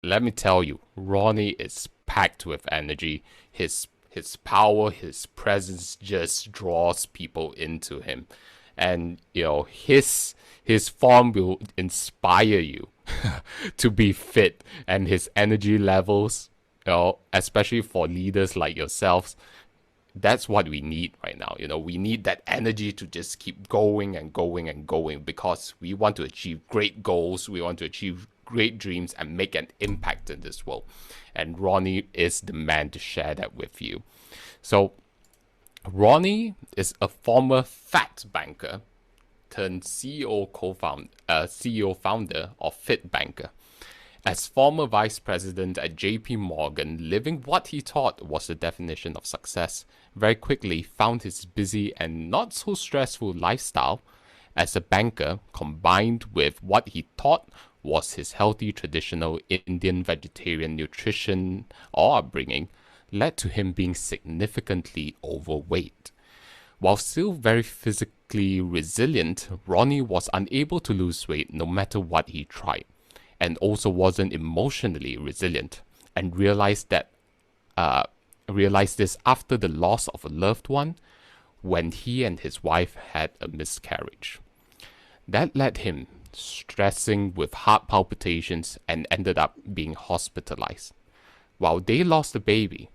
let me tell you, Ronnie is packed with energy. His power, his presence just draws people into him. And his form will inspire you to be fit, and his energy levels, especially for leaders like yourselves, that's what we need right now. We need that energy to just keep going and going and going because we want to achieve great goals. We want to achieve great dreams and make an impact in this world. And Ronnie is the man to share that with you. So, Ronnie is a former fat banker turned CEO founder of Fit Banker. As former vice president at JP Morgan, living what he thought was the definition of success, very quickly found his busy and not so stressful lifestyle as a banker combined with what he thought was his healthy traditional Indian vegetarian nutrition or upbringing led to him being significantly overweight. While still very physically resilient, Ronnie was unable to lose weight no matter what he tried, and also wasn't emotionally resilient, and realized this after the loss of a loved one when he and his wife had a miscarriage. That led him stressing with heart palpitations and ended up being hospitalized. While they lost the baby,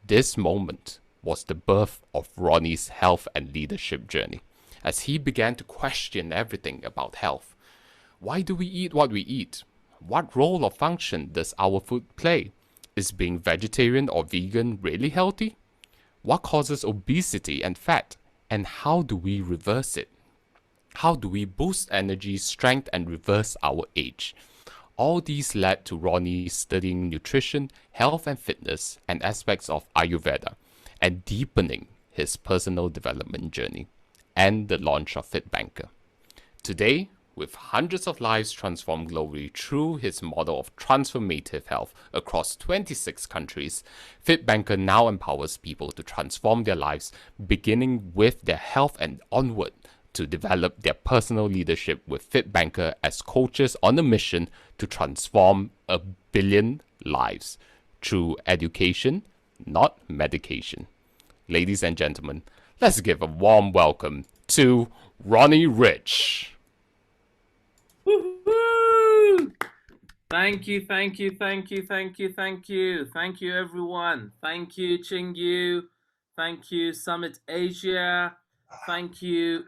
this moment was the birth of Ronnie's health and leadership journey, as he began to question everything about health. Why do we eat what we eat? What role or function does our food play? Is being vegetarian or vegan really healthy? What causes obesity and fat? And how do we reverse it? How do we boost energy, strength, and reverse our age? All these led to Ronnie studying nutrition, health and fitness, and aspects of Ayurveda, and deepening his personal development journey, and the launch of FitBanker. Today, with hundreds of lives transformed globally through his model of transformative health across 26 countries, FitBanker now empowers people to transform their lives, beginning with their health and onward to develop their personal leadership with FitBanker as coaches on a mission to transform 1 billion lives through education, not medication. Ladies and gentlemen, let's give a warm welcome to Ronnie Rich. Woo-hoo! Thank you, thank you, thank you, thank you, thank you. Thank you, everyone. Thank you, Chingyu. Thank you, Summit Asia. Thank you,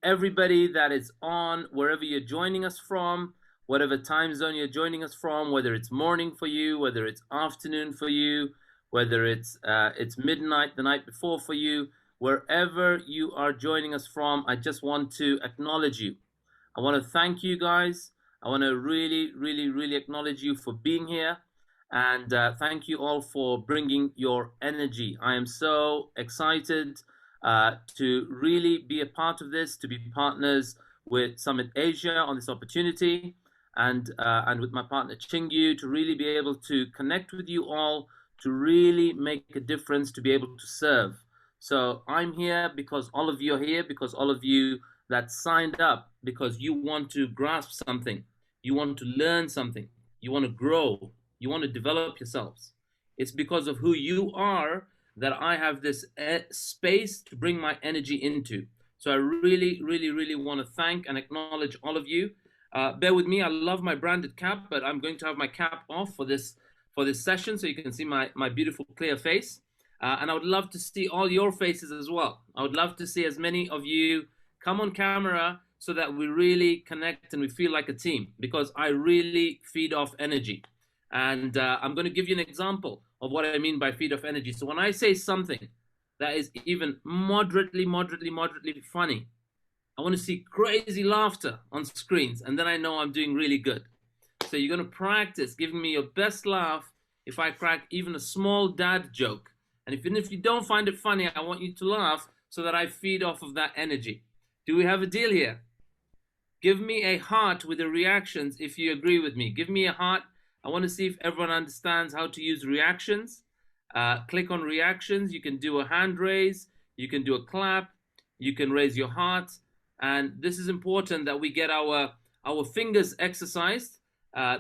everybody that is on, wherever you're joining us from, whatever time zone you're joining us from, whether it's morning for you, whether it's afternoon for you, whether it's midnight the night before for you, wherever you are joining us from, I just want to acknowledge you. I want to thank you guys. I want to really, really, really acknowledge you for being here. And thank you all for bringing your energy. I am so excited to really be a part of this, to be partners with Summit Asia on this opportunity, and with my partner Chingyu, to really be able to connect with you all, to really make a difference, to be able to serve. So I'm here because all of you are here, because all of you that signed up, because you want to grasp something, you want to learn something, you want to grow, you want to develop yourselves. It's because of who you are that I have this space to bring my energy into. So I really, really, really want to thank and acknowledge all of you. Bear with me. I love my branded cap, but I'm going to have my cap off for this session so you can see my beautiful clear face. And I would love to see all your faces as well. I would love to see as many of you come on camera so that we really connect and we feel like a team, because I really feed off energy. And I'm going to give you an example of what I mean by feed off energy. So when I say something that is even moderately funny, I want to see crazy laughter on screens, and then I know I'm doing really good. So you're going to practice giving me your best laugh if I crack even a small dad joke. And even if you don't find it funny, I want you to laugh so that I feed off of that energy. Do we have a deal here? Give me a heart with the reactions if you agree with me. Give me a heart. I want to see if everyone understands how to use reactions. Click on reactions. You can do a hand raise. You can do a clap. You can raise your heart. And this is important that we get our fingers exercised.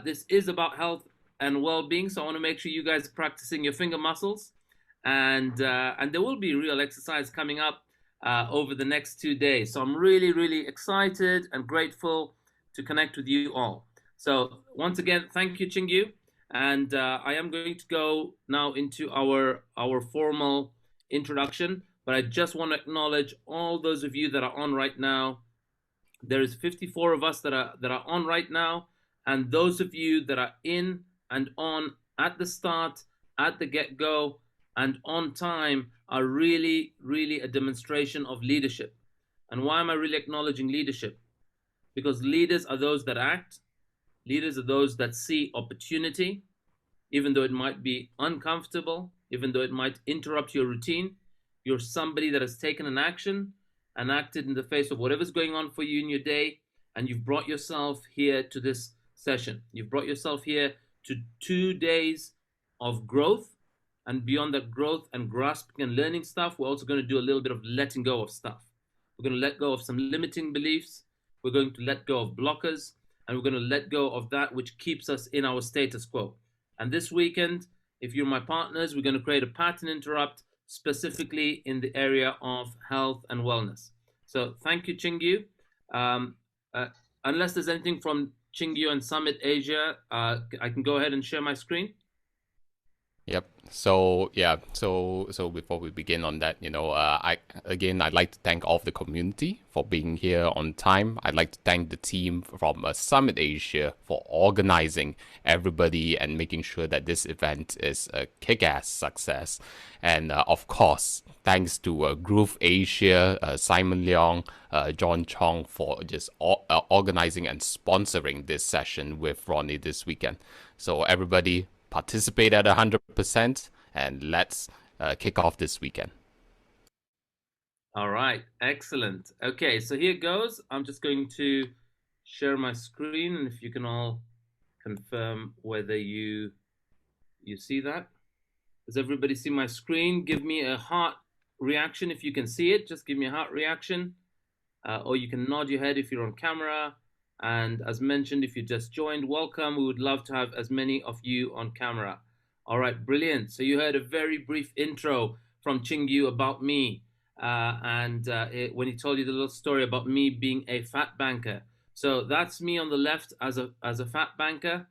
This is about health and well-being. So I want to make sure you guys are practicing your finger muscles, and there will be real exercise coming up over the next 2 days. So I'm really, really excited and grateful to connect with you all. So once again, thank you, Chingyu. And I am going to go now into our formal introduction, but I just want to acknowledge all those of you that are on right now. There is 54 of us that are on right now, and those of you that are in and on at the start, at the get-go, and on time are really, really a demonstration of leadership. And why am I really acknowledging leadership? Because leaders are those that act, leaders are those that see opportunity, even though it might be uncomfortable, even though it might interrupt your routine. You're somebody that has taken an action and acted in the face of whatever's going on for you in your day, and you've brought yourself here to this session. You've brought yourself here to 2 days of growth, and beyond that growth and grasping and learning stuff, we're also going to do a little bit of letting go of stuff. We're going to let go of some limiting beliefs. We're going to let go of blockers, and we're going to let go of that which keeps us in our status quo. And this weekend, if you're my partners, we're going to create a pattern interrupt specifically in the area of health and wellness. So thank you, Chingyu. Unless there's anything from Chingyu and Summit Asia, I can go ahead and share my screen. Yep. So yeah. So before we begin on that, I'd like to thank all of the community for being here on time. I'd like to thank the team from Summit Asia for organizing everybody and making sure that this event is a kick-ass success. And of course, thanks to Groove Asia, Simon Leong, John Chong for just organizing and sponsoring this session with Ronnie this weekend. So everybody, participate at 100%, and let's kick off this weekend. All right, excellent. Okay, so here goes. I'm just going to share my screen, and if you can all confirm whether you see that. Does everybody see my screen? Give me a heart reaction if you can see it. Just give me a heart reaction, or you can nod your head if you're on camera. And as mentioned, if you just joined, welcome. We would love to have as many of you on camera. All right, brilliant. So you heard a very brief intro from Chingyu about me, when he told you the little story about me being a fat banker. So that's me on the left as a fat banker,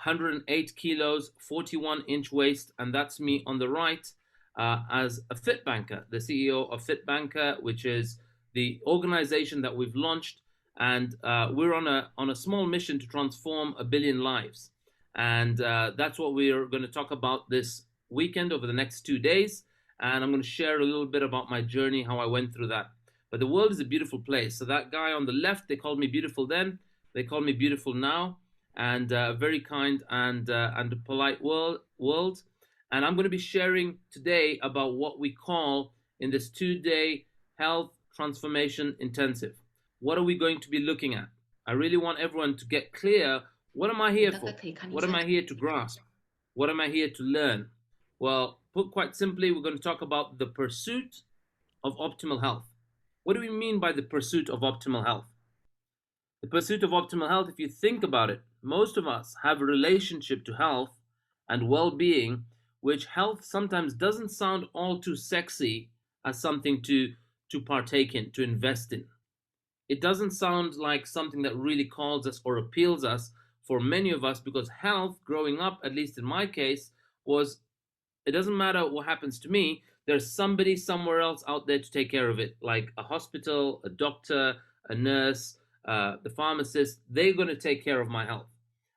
108 kilos, 41-inch waist, and that's me on the right as a fit banker, the CEO of Fit Banker, which is the organization that we've launched. And we're on a small mission to transform 1 billion lives. And that's what we're going to talk about this weekend over the next 2 days. And I'm going to share a little bit about my journey, how I went through that. But the world is a beautiful place. So that guy on the left, they called me beautiful then. They call me beautiful now. And very kind and a polite world. And I'm going to be sharing today about what we call in this 2-day health transformation intensive. What are we going to be looking at? I really want everyone to get clear. What am I here for? What am I here to grasp? What am I here to learn? Well, put quite simply, we're going to talk about the pursuit of optimal health. What do we mean by the pursuit of optimal health? The pursuit of optimal health, if you think about it, most of us have a relationship to health and well-being, which health sometimes doesn't sound all too sexy as something to partake in, to invest in. It doesn't sound like something that really calls us or appeals us for many of us, because health growing up, at least in my case, was, it doesn't matter what happens to me, there's somebody somewhere else out there to take care of it, like a hospital, a doctor, a nurse, the pharmacist. They're going to take care of my health.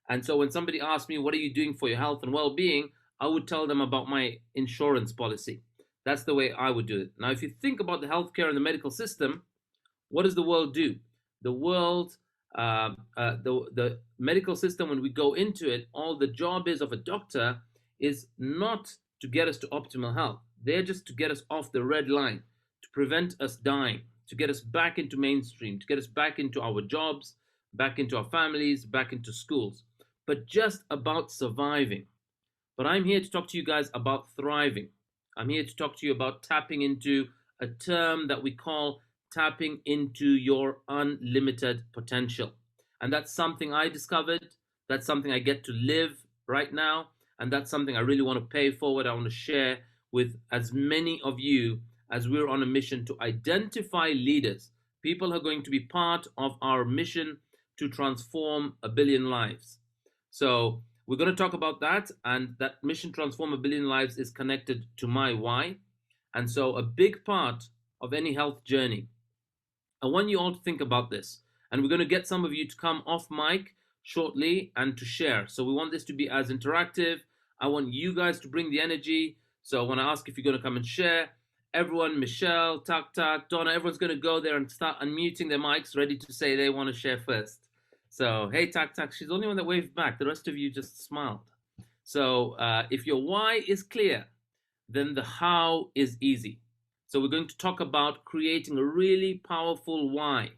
And so when somebody asks me, what are you doing for your health and well-being, I would tell them about my insurance policy. That's the way I would do it. Now, if you think about the healthcare and the medical system, what does the world do? The world, the medical system, when we go into it, all the job is of a doctor is not to get us to optimal health. They're just to get us off the red line, to prevent us dying, to get us back into mainstream, to get us back into our jobs, back into our families, back into schools, but just about surviving. But I'm here to talk to you guys about thriving. I'm here to talk to you about tapping into a term that we call tapping into your unlimited potential. And that's something I discovered. That's something I get to live right now. And that's something I really want to pay forward. I want to share with as many of you as we're on a mission to identify leaders, people who are going to be part of our mission to transform a billion lives. So we're going to talk about that, and that mission transform a billion lives is connected to my why. And so a big part of any health journey, I want you all to think about this. And we're going to get some of you to come off mic shortly and to share. So we want this to be as interactive. I want you guys to bring the energy. So I want to ask if you're going to come and share. Everyone, Michelle, Tak Tak, Donna, everyone's going to go there and start unmuting their mics, ready to say they want to share first. So, hey, Tak Tak, she's the only one that waved back. The rest of you just smiled. So if your why is clear, then the how is easy. So we're going to talk about creating a really powerful why.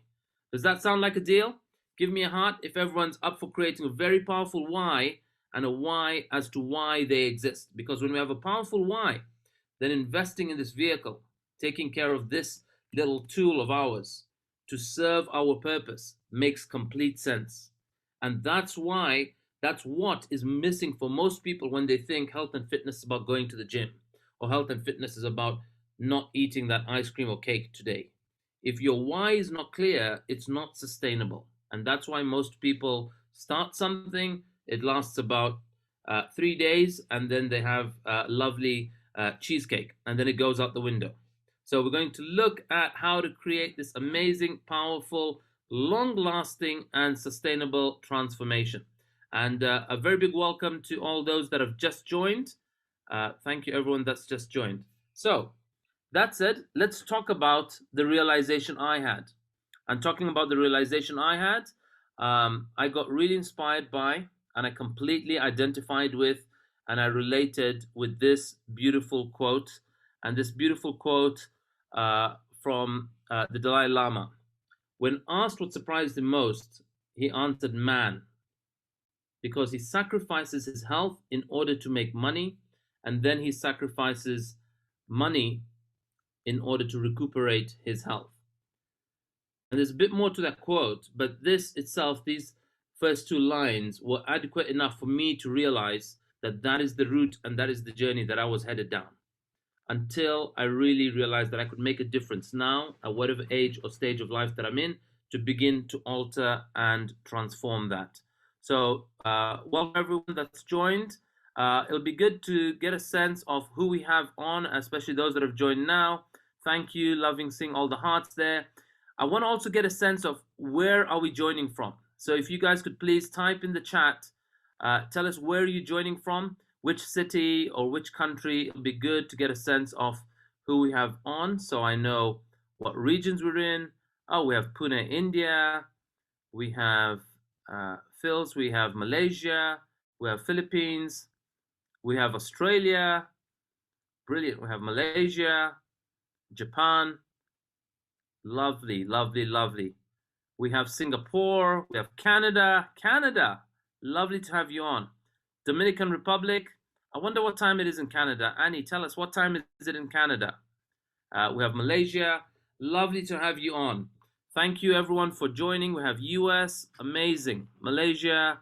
Does that sound like a deal? Give me a heart if everyone's up for creating a very powerful why and a why as to why they exist. Because when we have a powerful why, then investing in this vehicle, taking care of this little tool of ours to serve our purpose makes complete sense. And that's what is missing for most people when they think health and fitness is about going to the gym, or health and fitness is about not eating that ice cream or cake today. If your why is not clear, it's not sustainable. And that's why most people start something, it lasts about 3 days, and then they have lovely cheesecake, and then it goes out the window. So we're going to look at how to create this amazing, powerful, long-lasting, and sustainable transformation. And a very big welcome to all those that have just joined. Thank you, everyone that's just joined. So, that said, let's talk about the realization I had. And talking about the realization I had, I got really inspired by, and I completely identified with, and I related with this beautiful quote. And this beautiful quote from the Dalai Lama. When asked what surprised him most, he answered man, because he sacrifices his health in order to make money, and then he sacrifices money in order to recuperate his health. And there's a bit more to that quote, but this itself, these first two lines, were adequate enough for me to realize that that is the route and that is the journey that I was headed down, until I really realized that I could make a difference now, at whatever age or stage of life that I'm in, to begin to alter and transform that. So welcome everyone that's joined. It'll be good to get a sense of who we have on, especially those that have joined now. Thank you, loving seeing all the hearts there. I want to also get a sense of where are we joining from. So if you guys could please type in the chat, tell us where are you joining from, which city or which country. It'll be good to get a sense of who we have on, so I know what regions we're in. Oh, we have Pune, India. We have Phils. We have Malaysia. We have Philippines. We have Australia. Brilliant. We have Malaysia, Japan. Lovely, lovely, lovely. We have Singapore. We have Canada. Canada. Lovely to have you on. Dominican Republic. I wonder what time it is in Canada. Annie, tell us, what time is it in Canada? We have Malaysia. Lovely to have you on. Thank you, everyone, for joining. We have US. Amazing. Malaysia.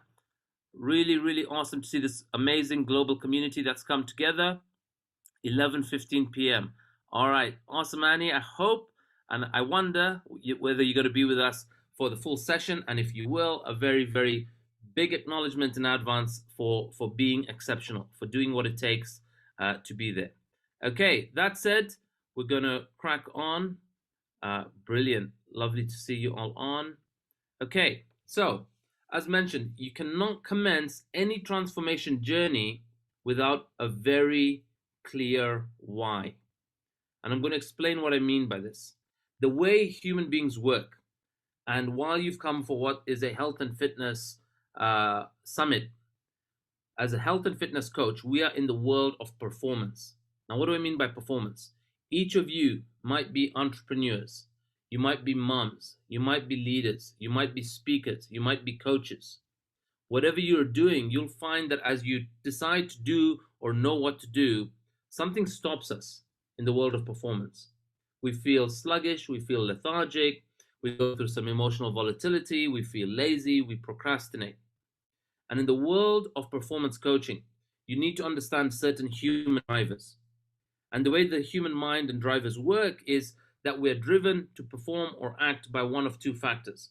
Really, really awesome to see this amazing global community that's come together. 11:15 p.m. All right. Awesome, Annie. I hope and I wonder whether you're going to be with us for the full session. And if you will, a very, very big acknowledgement in advance for being exceptional, for doing what it takes to be there. Okay, that said, we're going to crack on. Brilliant. Lovely to see you all on. Okay, so as mentioned, you cannot commence any transformation journey without a very clear why. And I'm going to explain what I mean by this. The way human beings work, and while you've come for what is a health and fitness summit, as a health and fitness coach, we are in the world of performance. Now, what do I mean by performance? Each of you might be entrepreneurs. You might be moms. You might be leaders. You might be speakers. You might be coaches. Whatever you're doing, you'll find that as you decide to do or know what to do, something stops us in the world of performance. We feel sluggish. We feel lethargic. We go through some emotional volatility. We feel lazy. We procrastinate. And in the world of performance coaching, you need to understand certain human drivers. And the way the human mind and drivers work is that we're driven to perform or act by one of two factors.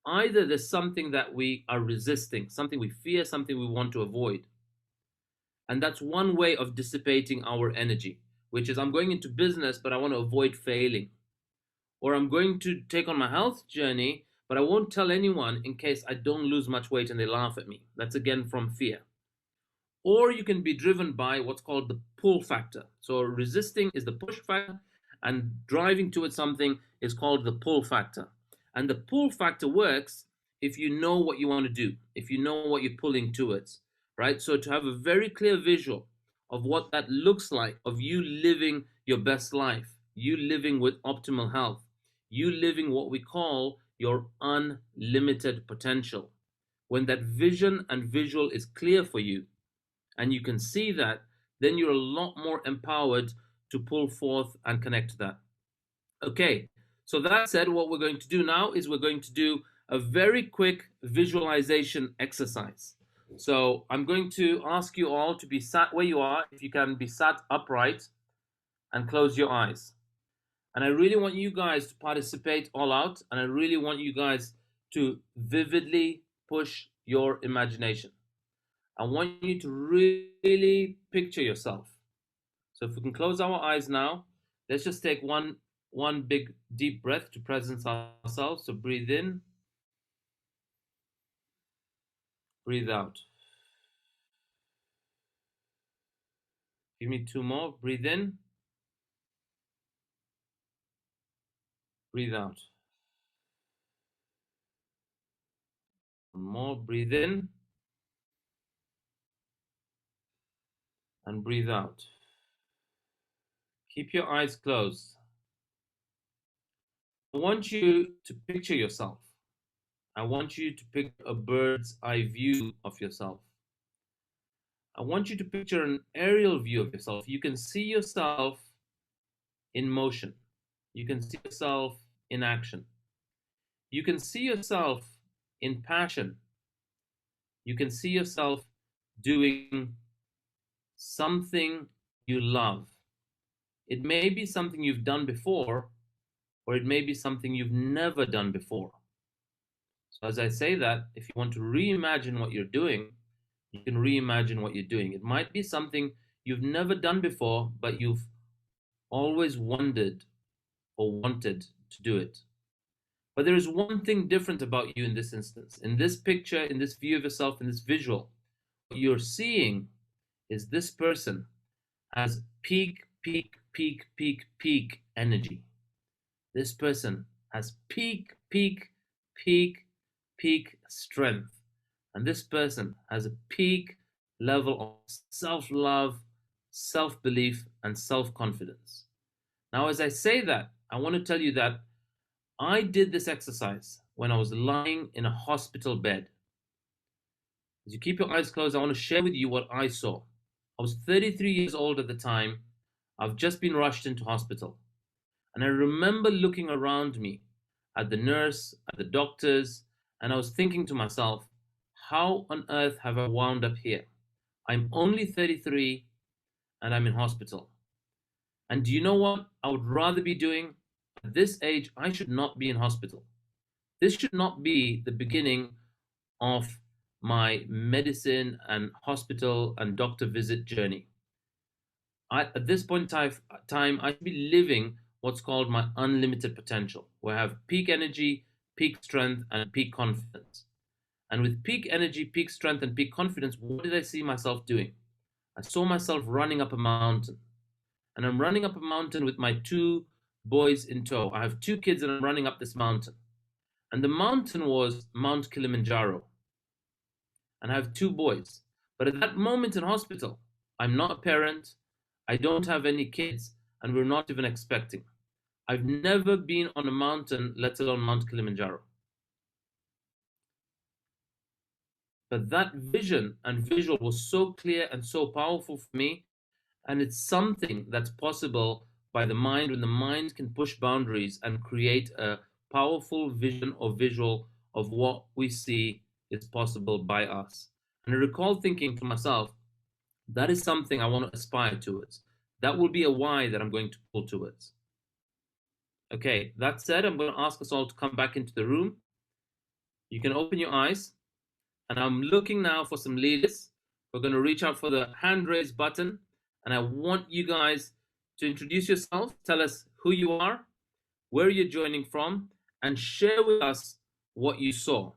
Either there's something that we are resisting, something we fear, something we want to avoid. And that's one way of dissipating our energy, which is I'm going into business, but I want to avoid failing. Or I'm going to take on my health journey, but I won't tell anyone in case I don't lose much weight and they laugh at me. That's again from fear. Or you can be driven by what's called the pull factor. So resisting is the push factor, and driving towards something is called the pull factor. And the pull factor works if you know what you want to do, if you know what you're pulling towards, right? So to have a very clear visual of what that looks like, of you living your best life, you living with optimal health, you living what we call your unlimited potential. When that vision and visual is clear for you, and you can see that, then you're a lot more empowered to pull forth and connect to that. Okay, so that said, what we're going to do now is we're going to do a very quick visualization exercise. So I'm going to ask you all to be sat where you are, if you can be sat upright, and close your eyes. And I really want you guys to participate all out, and I really want you guys to vividly push your imagination. I want you to really picture yourself. So if we can close our eyes now, let's just take one big deep breath to presence ourselves. So breathe in, breathe out. Give me two more. Breathe in, breathe out. One more. Breathe in and breathe out. Keep your eyes closed. I want you to picture yourself. I want you to picture a bird's eye view of yourself. I want you to picture an aerial view of yourself. You can see yourself in motion. You can see yourself in action. You can see yourself in passion. You can see yourself doing something you love. It may be something you've done before, or it may be something you've never done before. So as I say that, if you want to reimagine what you're doing, you can reimagine what you're doing. It might be something you've never done before, but you've always wondered or wanted to do it. But there is one thing different about you in this instance. In this picture, in this view of yourself, in this visual, what you're seeing is this person has peak, peak, peak, peak, peak energy. This person has peak, peak, peak, peak strength. And this person has a peak level of self-love, self-belief, and self-confidence. Now, as I say that, I want to tell you that I did this exercise when I was lying in a hospital bed. As you keep your eyes closed, I want to share with you what I saw. I was 33 years old at the time. I've just been rushed into hospital. And I remember looking around me at the nurse, at the doctors, and I was thinking to myself, how on earth have I wound up here? I'm only 33 and I'm in hospital. And do you know what I would rather be doing? At this age, I should not be in hospital. This should not be the beginning of my medicine and hospital and doctor visit journey. At this point in time, I should be living what's called my unlimited potential, where I have peak energy, peak strength, and peak confidence. And with peak energy, peak strength, and peak confidence, what did I see myself doing? I saw myself running up a mountain. And I'm running up a mountain with my two boys in tow. I have two kids and I'm running up this mountain. And the mountain was Mount Kilimanjaro. And I have two boys. But at that moment in hospital, I'm not a parent, I don't have any kids, and we're not even expecting. I've never been on a mountain, let alone Mount Kilimanjaro. But that vision and visual was so clear and so powerful for me. And it's something that's possible by the mind when the mind can push boundaries and create a powerful vision or visual of what we see is possible by us. And I recall thinking to myself, that is something I want to aspire towards. That will be a why that I'm going to pull towards. Okay, that said, I'm going to ask us all to come back into the room. You can open your eyes, and I'm looking now for some leaders. We're going to reach out for the hand raise button, and I want you guys to introduce yourself, tell us who you are, where you're joining from, and share with us what you saw.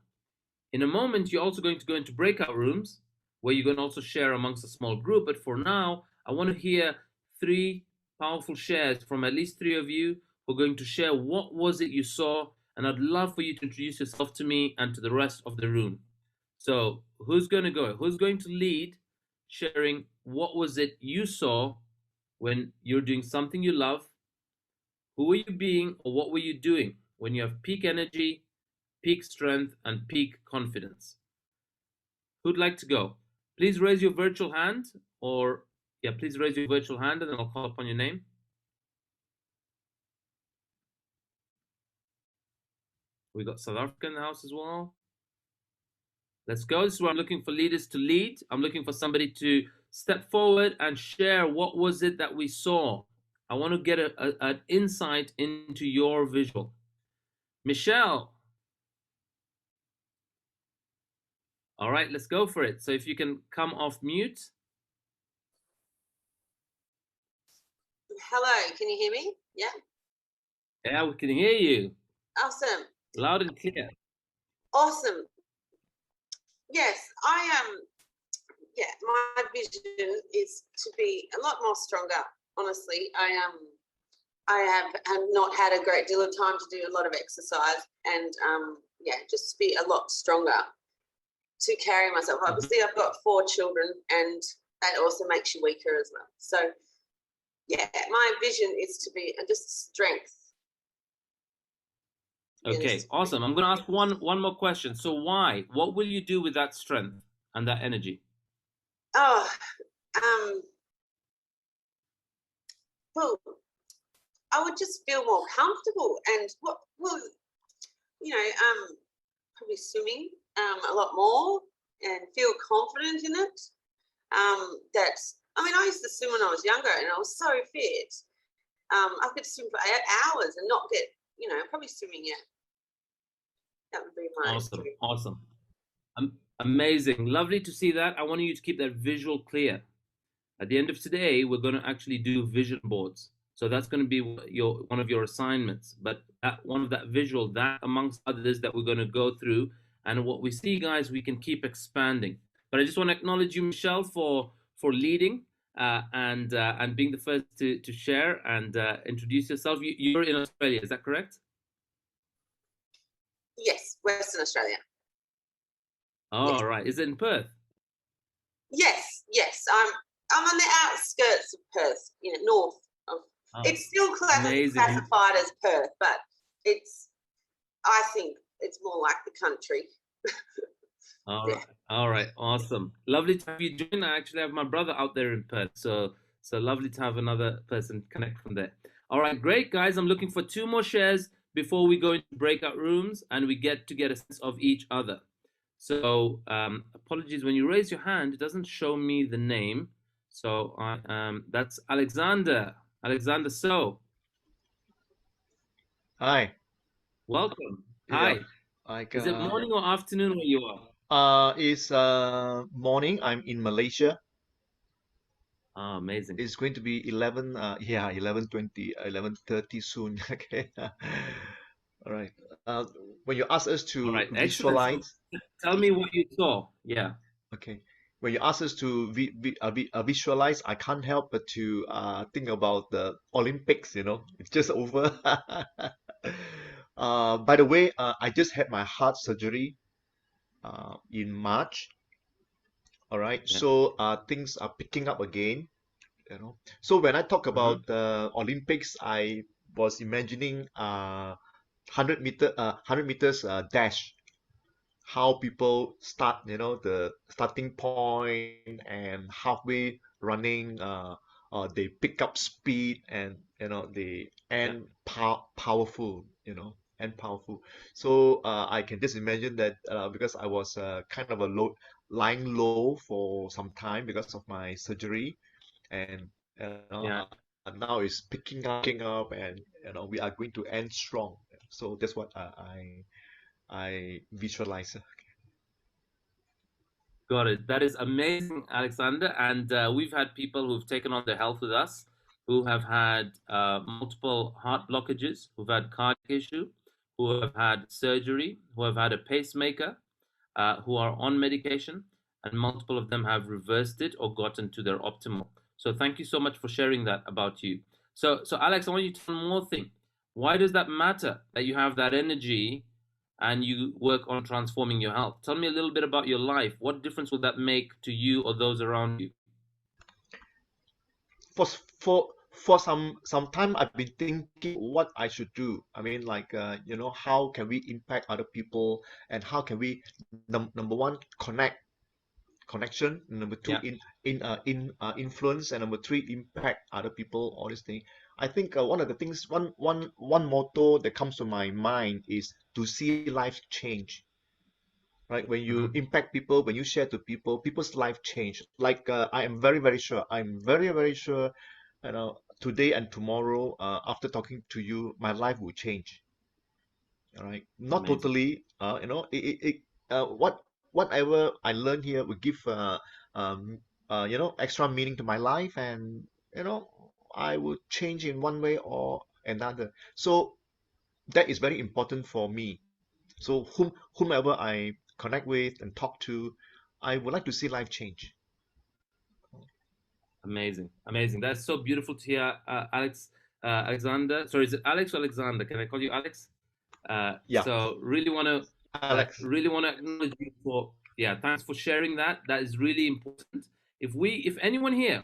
In a moment, you're also going to go into breakout rooms where you're going to also share amongst a small group. But for now, I want to hear three powerful shares from at least three of you who are going to share what was it you saw. And I'd love for you to introduce yourself to me and to the rest of the room. So who's going to go? Who's going to lead sharing what was it you saw when you're doing something you love? Who were you being or what were you doing when you have peak energy, peak strength, and peak confidence? Who'd like to go? Please raise your virtual hand, or yeah, please raise your virtual hand and then I'll call upon your name. We got South Africa in the house as well. Let's go. This is where I'm looking for leaders to lead. I'm looking for somebody to step forward and share what was it that we saw. I want to get an insight into your visual. Michelle. All right, let's go for it. So if you can come off mute. Hello, can you hear me? Yeah. Yeah, we can hear you. Awesome. Loud and clear. Awesome. Yes, I am. Yeah, my vision is to be a lot more stronger. Honestly, I have not had a great deal of time to do a lot of exercise, and yeah, just to be a lot stronger to carry myself. Obviously, I've got 4 children, and that also makes you weaker as well. So, yeah, my vision is to be just strength. Okay, awesome. I'm going to ask one more question. So why? What will you do with that strength and that energy? Oh, well, I would just feel more comfortable, and probably swimming a lot more and feel confident in it. I used to swim when I was younger, and I was so fit. I could swim for 8 hours and not get, probably swimming. Yeah, that would be my awesome. Amazing, lovely to see that. I want you to keep that visual clear. At the end of today, we're going to actually do vision boards. So that's going to be one of your assignments. But one of that visual, that amongst others that we're going to go through, and what we see, guys, we can keep expanding. But I just want to acknowledge you, Michelle, for leading and being the first to share and introduce yourself. You're in Australia, is that correct? Yes, Western Australia. Oh, yes. Right. Is it in Perth? Yes. I'm on the outskirts of Perth, north of. Oh, it's still classified as Perth, but I think it's more like the country. All right, awesome. Lovely to have you join. I actually have my brother out there in Perth, so lovely to have another person connect from there. All right, great, guys. I'm looking for 2 more shares before we go into breakout rooms and we get a sense of each other. So apologies, when you raise your hand, it doesn't show me the name. So that's Alexander. Alexander So. Hi. Welcome. Yeah. Hi. Is it morning or afternoon where you are? It's morning. I'm in Malaysia. Oh, amazing. It's going to be 11:20, 11:30 soon. Okay. All right. When you ask us to visualize, so tell me what you saw. Yeah. Okay. When you ask us to visualize, I can't help but to think about the Olympics. It's just over. By the way, I just had my heart surgery in March. All right. Yeah. So things are picking up again. So when I talk about the Olympics, I was imagining 100 meters dash, how people start, the starting point and halfway running, they pick up speed and they end powerful, and powerful. So I can just imagine that because I was kind of a lying low for some time because of my surgery, and Yeah. now it's picking up, and we are going to end strong. So that's what I visualize. Got it. That is amazing, Alexander. And we've had people who've taken on their health with us who have had multiple heart blockages, who've had cardiac issue, who have had surgery, who have had a pacemaker, who are on medication, and multiple of them have reversed it or gotten to their optimal. So thank you so much for sharing that about you. So Alex, I want you to tell one more thing. Why does that matter that you have that energy and you work on transforming your health? Tell me a little bit about your life. What difference will that make to you or those around you? For for some time, I've been thinking what I should do. I mean, like how can we impact other people, and how can we number one, connection, number two, Yeah, influence, and number three, impact other people, all these things. I think one of the things, one motto that comes to my mind is to see life change. Right, when you hmm, impact people, when you share to people, people's life change. Like I am very sure, I'm very sure, today and tomorrow, after talking to you, my life will change. All right, not amazing. totally. Whatever I learn here will give um, extra meaning to my life, and I will change in one way or another. So that is very important for me. So whomever I connect with and talk to, I would like to see life change. Amazing, amazing. That's so beautiful to hear, Alex, Alexander. Sorry, is it Alex or Alexander? Can I call you Alex? Yeah, So Alex. really want to acknowledge you for, yeah. Thanks for sharing that. That is really important. If anyone here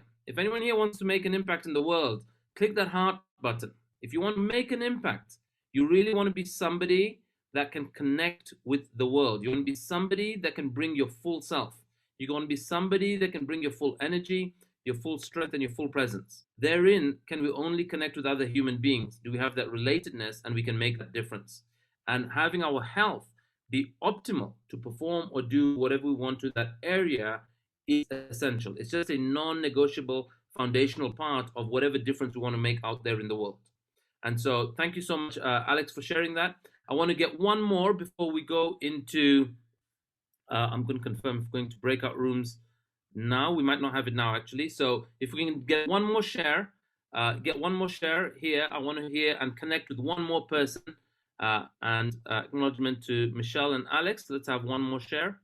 wants to make an impact in the world, click that heart button. If you want to make an impact, you really want to be somebody that can connect with the world. You want to be somebody that can bring your full self. You want to be somebody that can bring your full energy, your full strength, and your full presence. Therein, can we only connect with other human beings? Do we have that relatedness and we can make that difference? And having our health be optimal to perform or do whatever we want to that area is essential. It's just a non negotiable foundational part of whatever difference we want to make out there in the world. And so, thank you so much, Alex, for sharing that. I want to get one more before we go into. I'm going to confirm if we're going to breakout rooms now. We might not have it now, actually. So, if we can get one more share here. I want to hear and connect with one more person. And acknowledgement to Michelle and Alex. Let's have one more share.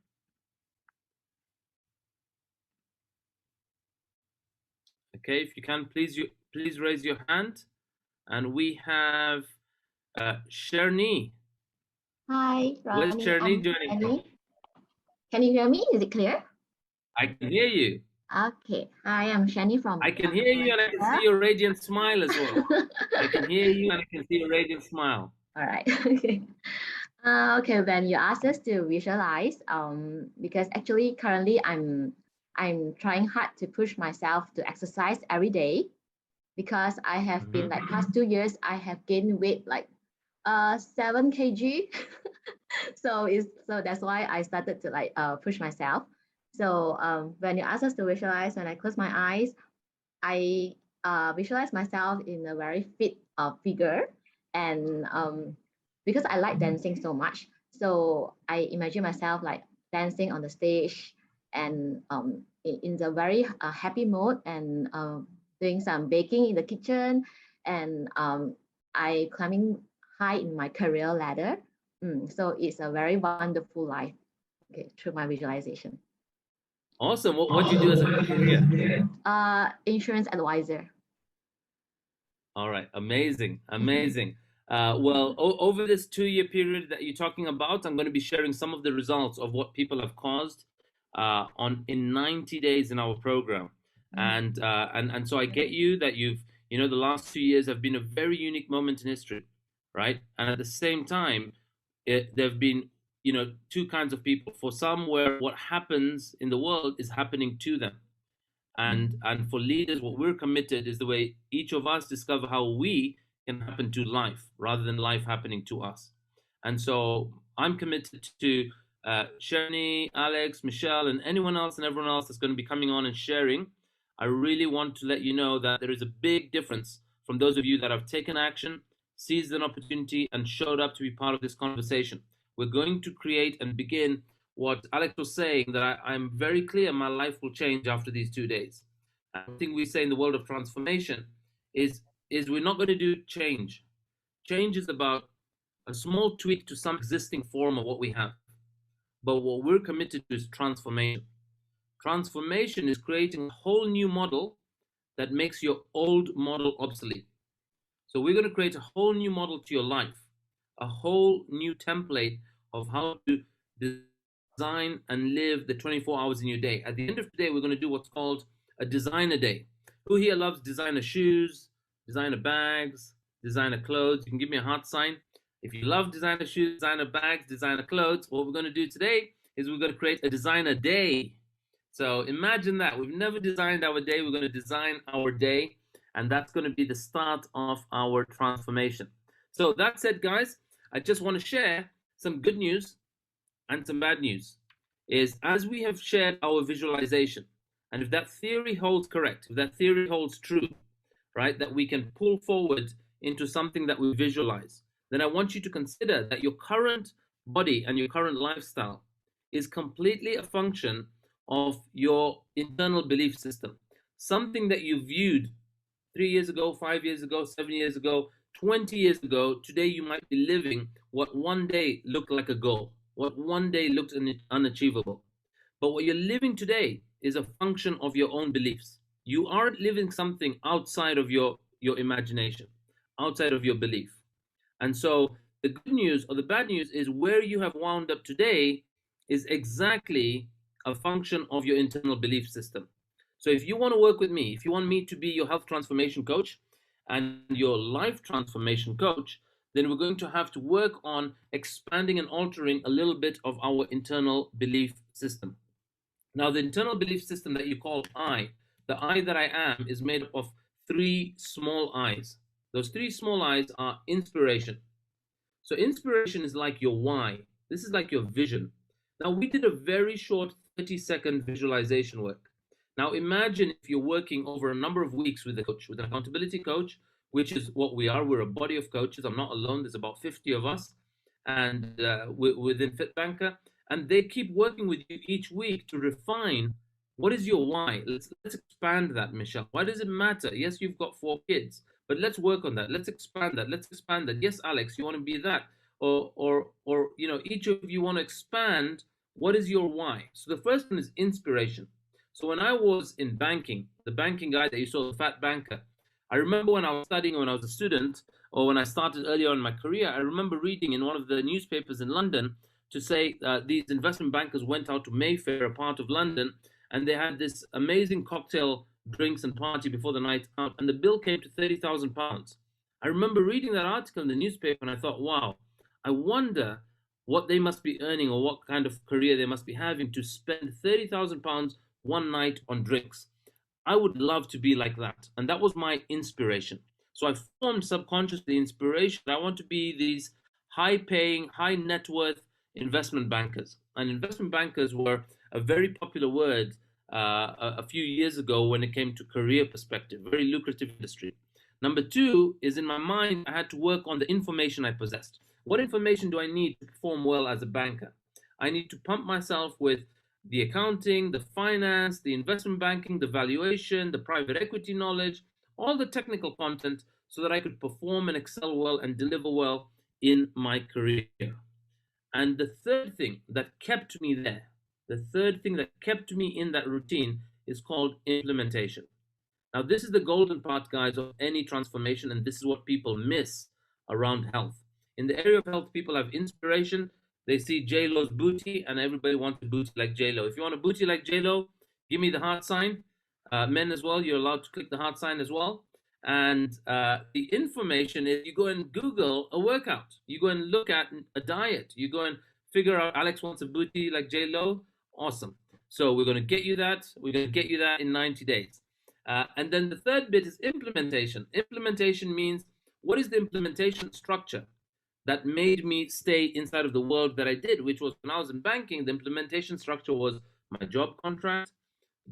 Okay, if you can, please raise your hand. And we have Sherni. Hi, Where's Ronnie Sherni and joining from? Annie. Can you hear me? Is it clear? I can hear you. Okay. Hi, I'm Shani from I can hear you and I can see your radiant smile as well. I can hear you and I can see your radiant smile. All right. Okay. Okay, when you ask us to visualize, because actually currently I'm trying hard to push myself to exercise every day, because I have been like past 2 years I have gained weight like 7 kg. So that's why I started to like push myself. So when you ask us to visualize, when I close my eyes, I visualize myself in a very fit figure, and because I like dancing so much, so I imagine myself like dancing on the stage, and in the very happy mode, and doing some baking in the kitchen, and I climbing high in my career ladder. So it's a very wonderful life, okay, through my visualization. Awesome. What do you do as a career? Insurance advisor. All right. Amazing. Amazing. Well, over this 2-year period that you're talking about, I'm going to be sharing some of the results of what people have caused in 90 days in our program. And so I get you that the last 2 years have been a very unique moment in history, right? And at the same time, there have been, two kinds of people. For some, where what happens in the world is happening to them. And for leaders, what we're committed is the way each of us discover how we can happen to life rather than life happening to us. And so I'm committed to Shani, Alex, Michelle, and anyone else and everyone else that's going to be coming on and sharing, I really want to let you know that there is a big difference from those of you that have taken action, seized an opportunity, and showed up to be part of this conversation. We're going to create and begin what Alex was saying, that I'm very clear my life will change after these 2 days. And one thing we say in the world of transformation is we're not going to do change. Change is about a small tweak to some existing form of what we have. But what we're committed to is transformation. Transformation is creating a whole new model that makes your old model obsolete. So we're going to create a whole new model to your life, a whole new template of how to design and live the 24 hours in your day. At the end of today, we're going to do what's called a designer day. Who here loves designer shoes, designer bags, designer clothes? You can give me a heart sign. If you love designer shoes, designer bags, designer clothes, what we're going to do today is we're going to create a designer day. So imagine that. We've never designed our day. We're going to design our day, and that's going to be the start of our transformation. So that said, guys, I just want to share some good news and some bad news. Is as we have shared our visualization, and if that theory holds correct, if that theory holds true, right, that we can pull forward into something that we visualize, then I want you to consider that your current body and your current lifestyle is completely a function of your internal belief system. Something that you viewed 3 years ago, 5 years ago, 7 years ago, 20 years ago, today you might be living what one day looked like a goal, what one day looked unachievable. But what you're living today is a function of your own beliefs. You aren't living something outside of your imagination, outside of your belief. And so the good news or the bad news is where you have wound up today is exactly a function of your internal belief system. So if you want to work with me, if you want me to be your health transformation coach and your life transformation coach, then we're going to have to work on expanding and altering a little bit of our internal belief system. Now, the internal belief system that you call I, the I that I am, is made up of 3 small I's. Those 3 small I's are inspiration. So inspiration is like your why. This is like your vision. Now, we did a very short 30-second visualization work. Now, imagine if you're working over a number of weeks with a coach, with an accountability coach, which is what we are. We're a body of coaches. I'm not alone. There's about 50 of us, and within FitBanker, and they keep working with you each week to refine what is your why. Let's expand that, Michelle. Why does it matter? Yes, you've got 4 kids, but let's work on that. Let's expand that. Let's expand that. Yes, Alex, you want to be that, or you know, each of you want to expand. What is your why? So the first one is inspiration. So when I was in banking, the banking guy that you saw, the fat banker, I remember when I was studying, when I was a student, or when I started earlier in my career, I remember reading in one of the newspapers in London to say these investment bankers went out to Mayfair, a part of London, and they had this amazing cocktail drinks and party before the night out, and the bill came to £30,000. I remember reading that article in the newspaper, and I thought, wow, I wonder what they must be earning or what kind of career they must be having to spend £30,000 one night on drinks. I would love to be like that. And that was my inspiration. So I formed subconsciously inspiration. I want to be these high-paying, high-net-worth investment bankers. And investment bankers were a very popular word a few years ago when it came to career perspective, very lucrative industry. Number 2 is, in my mind, I had to work on the information I possessed. What information do I need to perform well as a banker? I need to pump myself with the accounting, the finance, the investment banking, the valuation, the private equity knowledge, all the technical content, so that I could perform and excel well and deliver well in my career. And the third thing that kept me there, the third thing that kept me in that routine is called implementation. Now, this is the golden part, guys, of any transformation, and this is what people miss around health. In the area of health, people have inspiration. They see J-Lo's booty, and everybody wants a booty like J-Lo. If you want a booty like J-Lo, give me the heart sign. Men as well, you're allowed to click the heart sign as well. And the information is, you go and Google a workout. You go and look at a diet. You go and figure out, Alex wants a booty like J-Lo. Awesome. So we're going to get you that. We're going to get you that in 90 days. And then the third bit is implementation. Implementation means, what is the implementation structure? that made me stay inside of the world that I did, which was when I was in banking, the implementation structure was my job contract,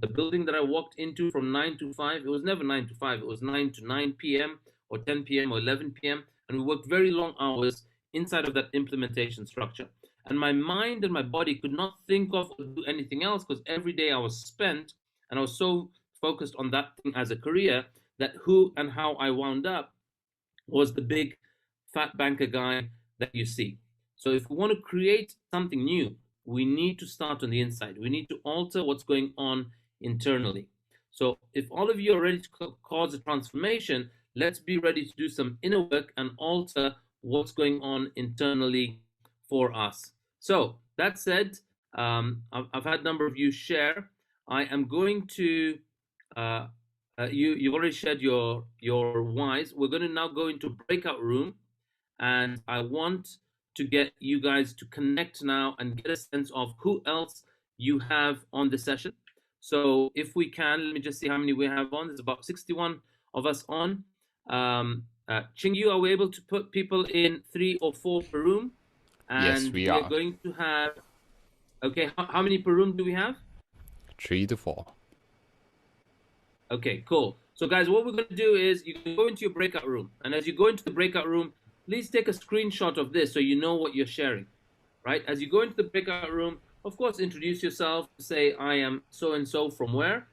the building that I walked into from 9 to 5. It was never 9 to 5. It was 9 to 9 p.m. or 10 p.m. or 11 p.m. And we worked very long hours inside of that implementation structure. And my mind and my body could not think of or do anything else, because every day I was spent and I was so focused on that thing as a career that who and how I wound up was the big fat banker guy that you see. So if we want to create something new, we need to start on the inside. We need to alter what's going on internally. So if all of you are ready to cause a transformation, let's be ready to do some inner work and alter what's going on internally for us. So that said, I've had a number of you share. I am going to you've already shared your whys. We're going to now go into breakout room, and I want to get you guys to connect now and get a sense of who else you have on the session. So if we can, let me just see how many we have on. There's about 61 of us on. Chingyu, are we able to put people in 3 or 4 per room? And Yes, we are. going to have, okay, how many per room do we have? 3 to 4. Okay, cool. So guys, what we're going to do is you can go into your breakout room. And as you go into the breakout room, please take a screenshot of this so you know what you're sharing, right? As you go into the breakout room, of course, introduce yourself. Say, I am so-and-so from where.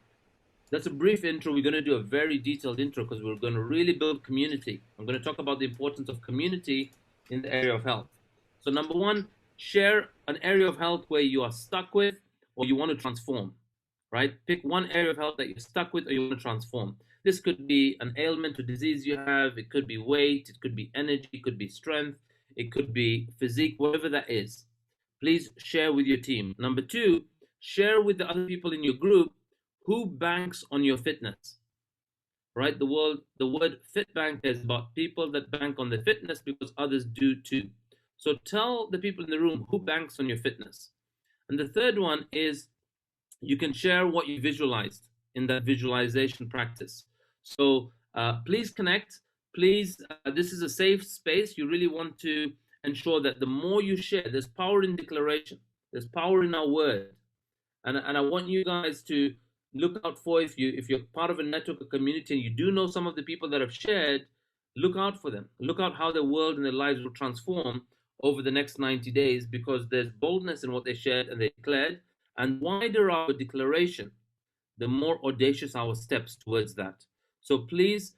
That's a brief intro. We're going to do a very detailed intro because we're going to really build community. I'm going to talk about the importance of community in the area of health. So number one, share an area of health where you are stuck with or you want to transform, right? Pick one area of health that you're stuck with or you want to transform. This could be an ailment or disease you have. It could be weight. It could be energy. It could be strength. It could be physique, whatever that is. Please share with your team. Number two, share with the other people in your group who banks on your fitness, right? The word fit bank is about people that bank on their fitness because others do too. So tell the people in the room who banks on your fitness. And the third one is you can share what you visualized in that visualization practice. So please connect. Please, this is a safe space. You really want to ensure that the more you share, there's power in declaration. There's power in our word. And I want you guys to look out for, if you're part of a network, a community, and you do know some of the people that have shared, look out for them. Look out how their world and their lives will transform over the next 90 days, because there's boldness in what they shared and they declared. And the wider our declaration, the more audacious our steps towards that. So please,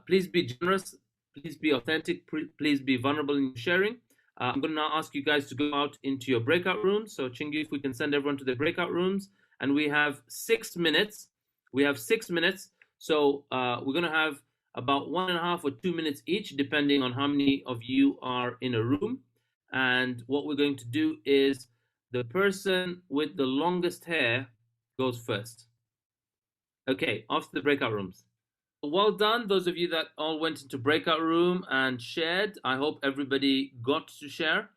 please be generous. Please be authentic. Please be vulnerable in sharing. I'm going to now ask you guys to go out into your breakout rooms. So Chingy, if we can send everyone to their breakout rooms. And we have 6 minutes. We have 6 minutes. So we're going to have about 1.5 or 2 minutes each, depending on how many of you are in a room. And what we're going to do is the person with the longest hair goes first. Okay, off to the breakout rooms. Well done, those of you that all went into breakout room and shared. I hope everybody got to share.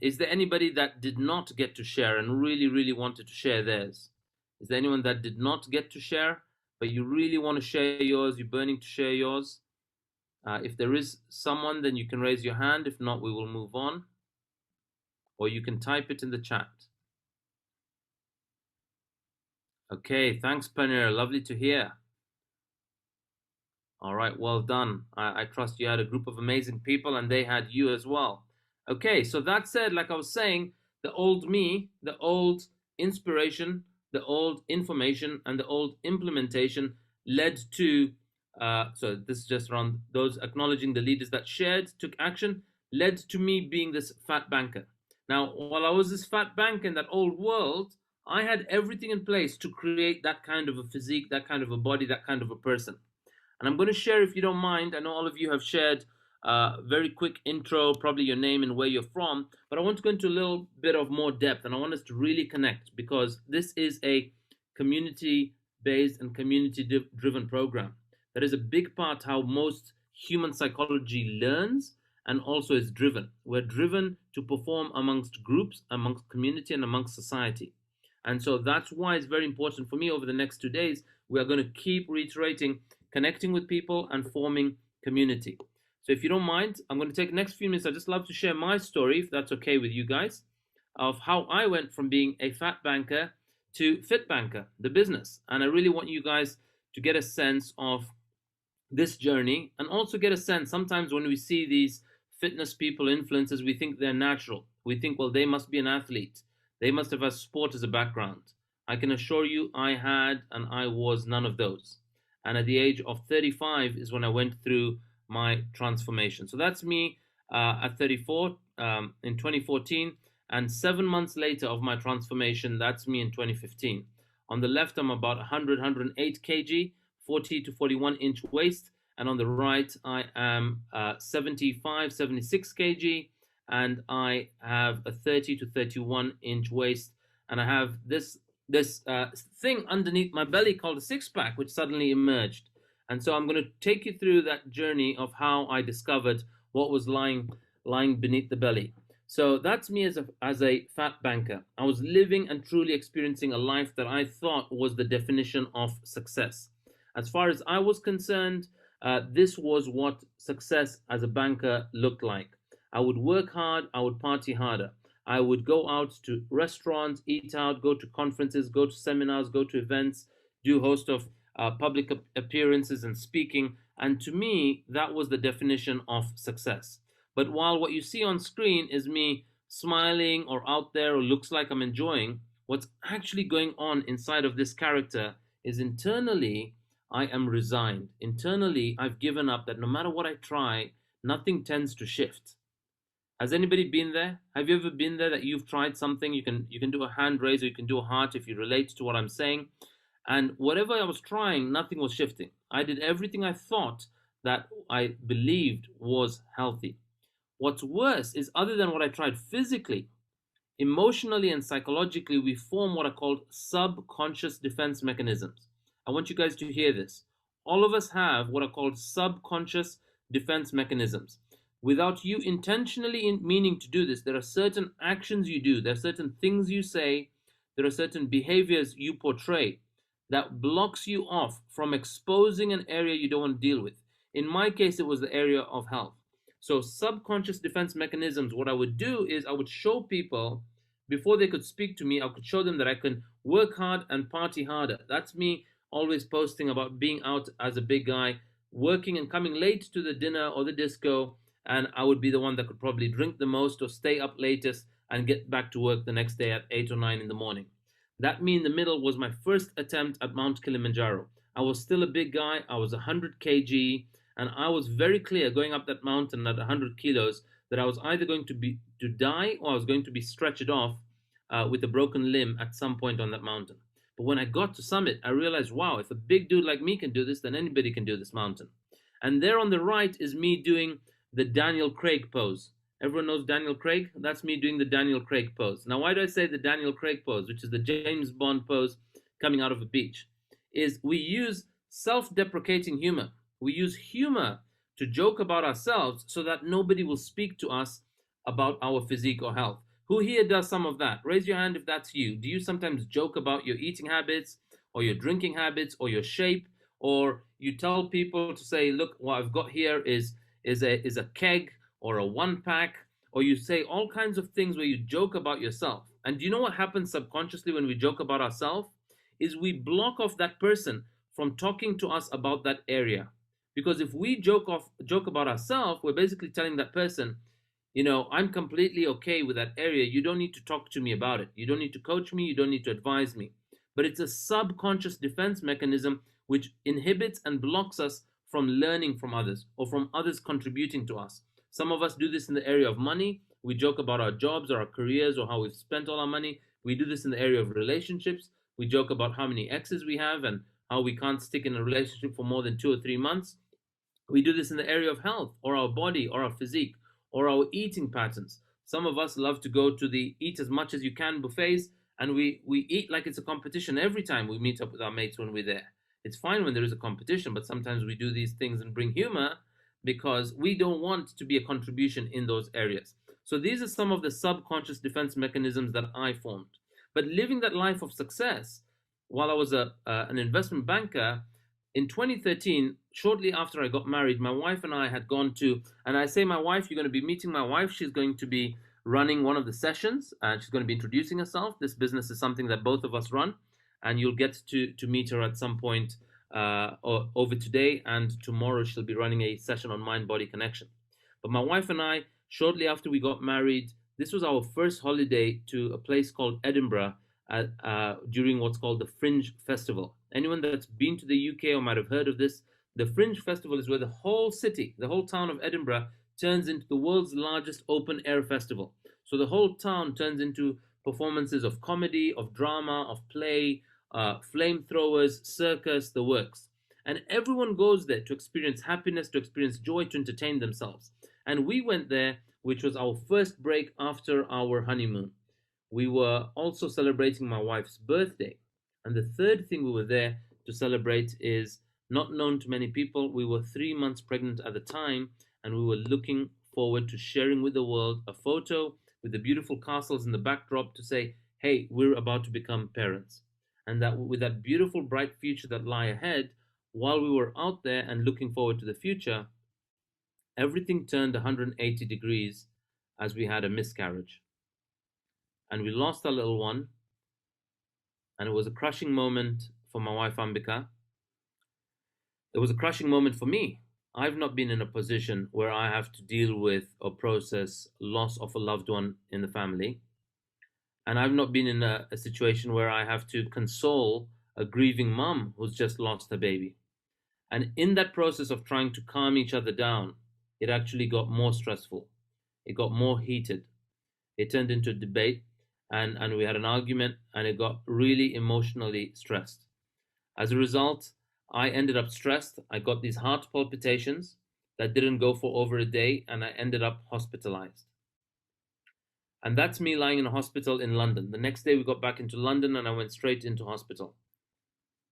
Is there anybody that did not get to share and really wanted to share theirs? Is there anyone that did not get to share, but you really want to share yours, you're burning to share yours? If there is someone, then you can raise your hand. If not, we will move on. Or you can type it in the chat. Okay, thanks, Panir. Lovely to hear. All right, well done. I trust you had a group of amazing people and they had you as well. Okay, so that said, like I was saying, the old me, the old inspiration, the old information, and the old implementation led to, so this is just around those acknowledging the leaders that shared, took action, led to me being this fat banker. Now, while I was this fat banker in that old world, I had everything in place to create that kind of a physique, that kind of a body, that kind of a person. And I'm going to share, if you don't mind, I know all of you have shared very quick intro, probably your name and where you're from, but I want to go into a little bit of more depth, and I want us to really connect, because this is a community-based and community-driven program. That is a big part how most human psychology learns and also is driven. We're driven to perform amongst groups, amongst community, and amongst society. And so that's why it's very important for me over the next 2 days. We are going to keep reiterating connecting with people and forming community. So if you don't mind, I'm going to take the next few minutes. I'd just love to share my story, if that's okay with you guys, of how I went from being a fat banker to Fit Banker, the business. And I really want you guys to get a sense of this journey, and also get a sense, sometimes when we see these fitness people, influencers, we think they're natural. We think, well, they must be an athlete. They must have had sport as a background. I can assure you I had, and I was none of those. And at the age of 35 is when I went through my transformation. So that's me at 34 in 2014. And 7 months later of my transformation, that's me in 2015. On the left, I'm about 100, 108 kg, 40 to 41 inch waist. And on the right, I am 75, 76 kg. And I have a 30 to 31 inch waist. And I have this thing underneath my belly called a six pack, which suddenly emerged. And so I'm going to take you through that journey of how I discovered what was lying beneath the belly. So that's me as a fat banker. I was living and truly experiencing a life that I thought was the definition of success. As far as I was concerned, this was what success as a banker looked like. I would work hard, I would party harder. I would go out to restaurants, eat out, go to conferences, go to seminars, go to events, do host of public appearances and speaking. And to me, that was the definition of success. But while what you see on screen is me smiling or out there or looks like I'm enjoying, what's actually going on inside of this character is internally, I am resigned. Internally, I've given up that no matter what I try, nothing tends to shift. Has anybody been there? Have you ever been there that you've tried something? You can do a hand raise, or you can do a heart if you relate to what I'm saying. And whatever I was trying, nothing was shifting. I did everything I thought that I believed was healthy. What's worse is, other than what I tried physically, emotionally and psychologically, we form what are called subconscious defense mechanisms. I want you guys to hear this. All of us have what are called subconscious defense mechanisms. Without you intentionally meaning to do this, there are certain actions you do, there are certain things you say, there are certain behaviors you portray that blocks you off from exposing an area you don't want to deal with. In my case, it was the area of health. So subconscious defense mechanisms, what I would do is I would show people, before they could speak to me, I could show them that I can work hard and party harder. That's me always posting about being out as a big guy, working and coming late to the dinner or the disco, and I would be the one that could probably drink the most or stay up latest and get back to work the next day at 8 or 9 in the morning. That me in the middle was my first attempt at Mount Kilimanjaro. I was still a big guy. I was 100 kg, and I was very clear going up that mountain at 100 kilos that I was either going to die, or I was going to be stretched off with a broken limb at some point on that mountain. But when I got to summit, I realized, wow, if a big dude like me can do this, then anybody can do this mountain. And there on the right is me doing the Daniel Craig pose. Everyone knows Daniel Craig? That's me doing the Daniel Craig pose. Now, why do I say the Daniel Craig pose, which is the James Bond pose coming out of a beach? Is we use self-deprecating humor. We use humor to joke about ourselves so that nobody will speak to us about our physique or health. Who here does some of that? Raise your hand if that's you. Do you sometimes joke about your eating habits or your drinking habits or your shape? Or you tell people to say, look, what I've got here is a keg or a one pack, or you say all kinds of things where you joke about yourself. And do you know what happens subconsciously when we joke about ourselves? Is we block off that person from talking to us about that area. Because if we joke about ourselves, we're basically telling that person, you know, I'm completely okay with that area. You don't need to talk to me about it. You don't need to coach me. You don't need to advise me. But it's a subconscious defense mechanism which inhibits and blocks us from learning from others or from others contributing to us. Some of us do this in the area of money. We joke about our jobs or our careers or how we've spent all our money. We do this in the area of relationships. We joke about how many exes we have and how we can't stick in a relationship for more than 2 or 3 months. We do this in the area of health or our body or our physique or our eating patterns. Some of us love to go to the eat as much as you can buffets, and we eat like it's a competition every time we meet up with our mates when we're there. It's fine when there is a competition, but sometimes we do these things and bring humor because we don't want to be a contribution in those areas. So these are some of the subconscious defense mechanisms that I formed. But living that life of success, while I was an investment banker, in 2013, shortly after I got married, my wife and I had gone to, and I say my wife, you're going to be meeting my wife. She's going to be running one of the sessions, and she's going to be introducing herself. This business is something that both of us run, and you'll get to meet her at some point over today, and tomorrow she'll be running a session on mind-body connection. But my wife and I, shortly after we got married, this was our first holiday to a place called Edinburgh during what's called the Fringe Festival. Anyone that's been to the UK or might have heard of this, the Fringe Festival is where the whole city, the whole town of Edinburgh, turns into the world's largest open air festival. So the whole town turns into performances of comedy, of drama, of play, flamethrowers, circus, the works. And everyone goes there to experience happiness, to experience joy, to entertain themselves. And we went there, which was our first break after our honeymoon. We were also celebrating my wife's birthday. And the third thing we were there to celebrate is not known to many people. We were 3 months pregnant at the time, and we were looking forward to sharing with the world a photo with the beautiful castles in the backdrop to say, hey, we're about to become parents. And that with that beautiful, bright future that lie ahead, while we were out there and looking forward to the future, everything turned 180 degrees as we had a miscarriage. And we lost our little one, and it was a crushing moment for my wife Ambika. It was a crushing moment for me. I've not been in a position where I have to deal with or process loss of a loved one in the family. And I've not been in a situation where I have to console a grieving mum who's just lost her baby. And in that process of trying to calm each other down, it actually got more stressful. It got more heated. It turned into a debate, and we had an argument, and it got really emotionally stressed. As a result, I ended up stressed. I got these heart palpitations that didn't go for over a day, and I ended up hospitalized. And that's me lying in a hospital in London. The next day we got back into London, and I went straight into hospital.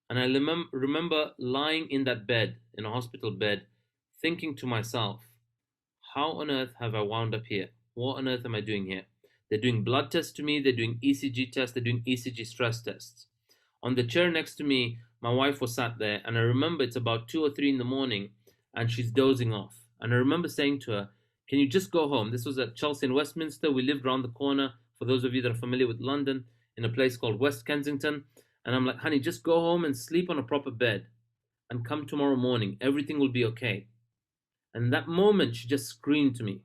And I remember lying in that bed, in a hospital bed, thinking to myself, how on earth have I wound up here? What on earth am I doing here? They're doing blood tests to me, they're doing ECG tests, they're doing ECG stress tests. On the chair next to me, my wife was sat there, and I remember it's about 2 or 3 in the morning, and she's dozing off. And I remember saying to her, can you just go home? This was at Chelsea in Westminster. We lived around the corner, for those of you that are familiar with London, in a place called West Kensington. And I'm like, honey, just go home and sleep on a proper bed, and come tomorrow morning. Everything will be okay. And that moment, she just screamed to me.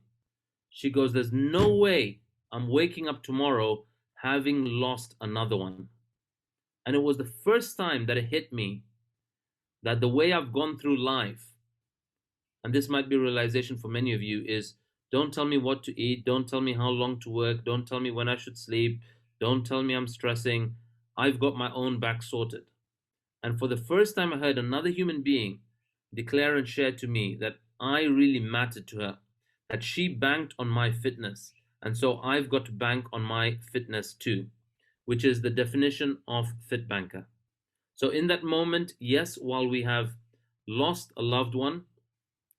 She goes, there's no way I'm waking up tomorrow having lost another one. And it was the first time that it hit me that the way I've gone through life, and this might be a realization for many of you, is don't tell me what to eat, don't tell me how long to work, don't tell me when I should sleep, don't tell me I'm stressing. I've got my own back sorted. And for the first time, I heard another human being declare and share to me that I really mattered to her, that she banked on my fitness. And so I've got to bank on my fitness too, which is the definition of fit banker. So in that moment, yes, while we have lost a loved one,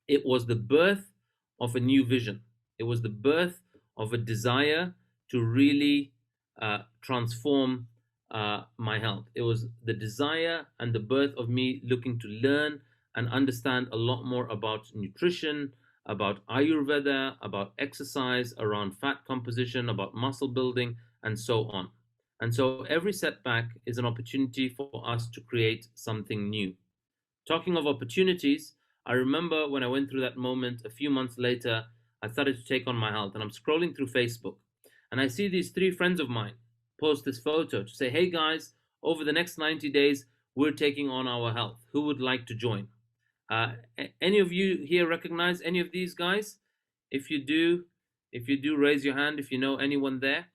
it was the birth of a new vision. It was the birth of a desire to really transform my health. It was the desire and the birth of me looking to learn and understand a lot more about nutrition, about Ayurveda, about exercise, around fat composition, about muscle building, and so on. And so every setback is an opportunity for us to create something new. Talking of opportunities, I remember when I went through that moment a few months later, I started to take on my health, and I'm scrolling through Facebook, and I see these 3 friends of mine post this photo to say, hey guys, over the next 90 days, we're taking on our health. Who would like to join? Any of you here recognize any of these guys? If you do, raise your hand if you know anyone there.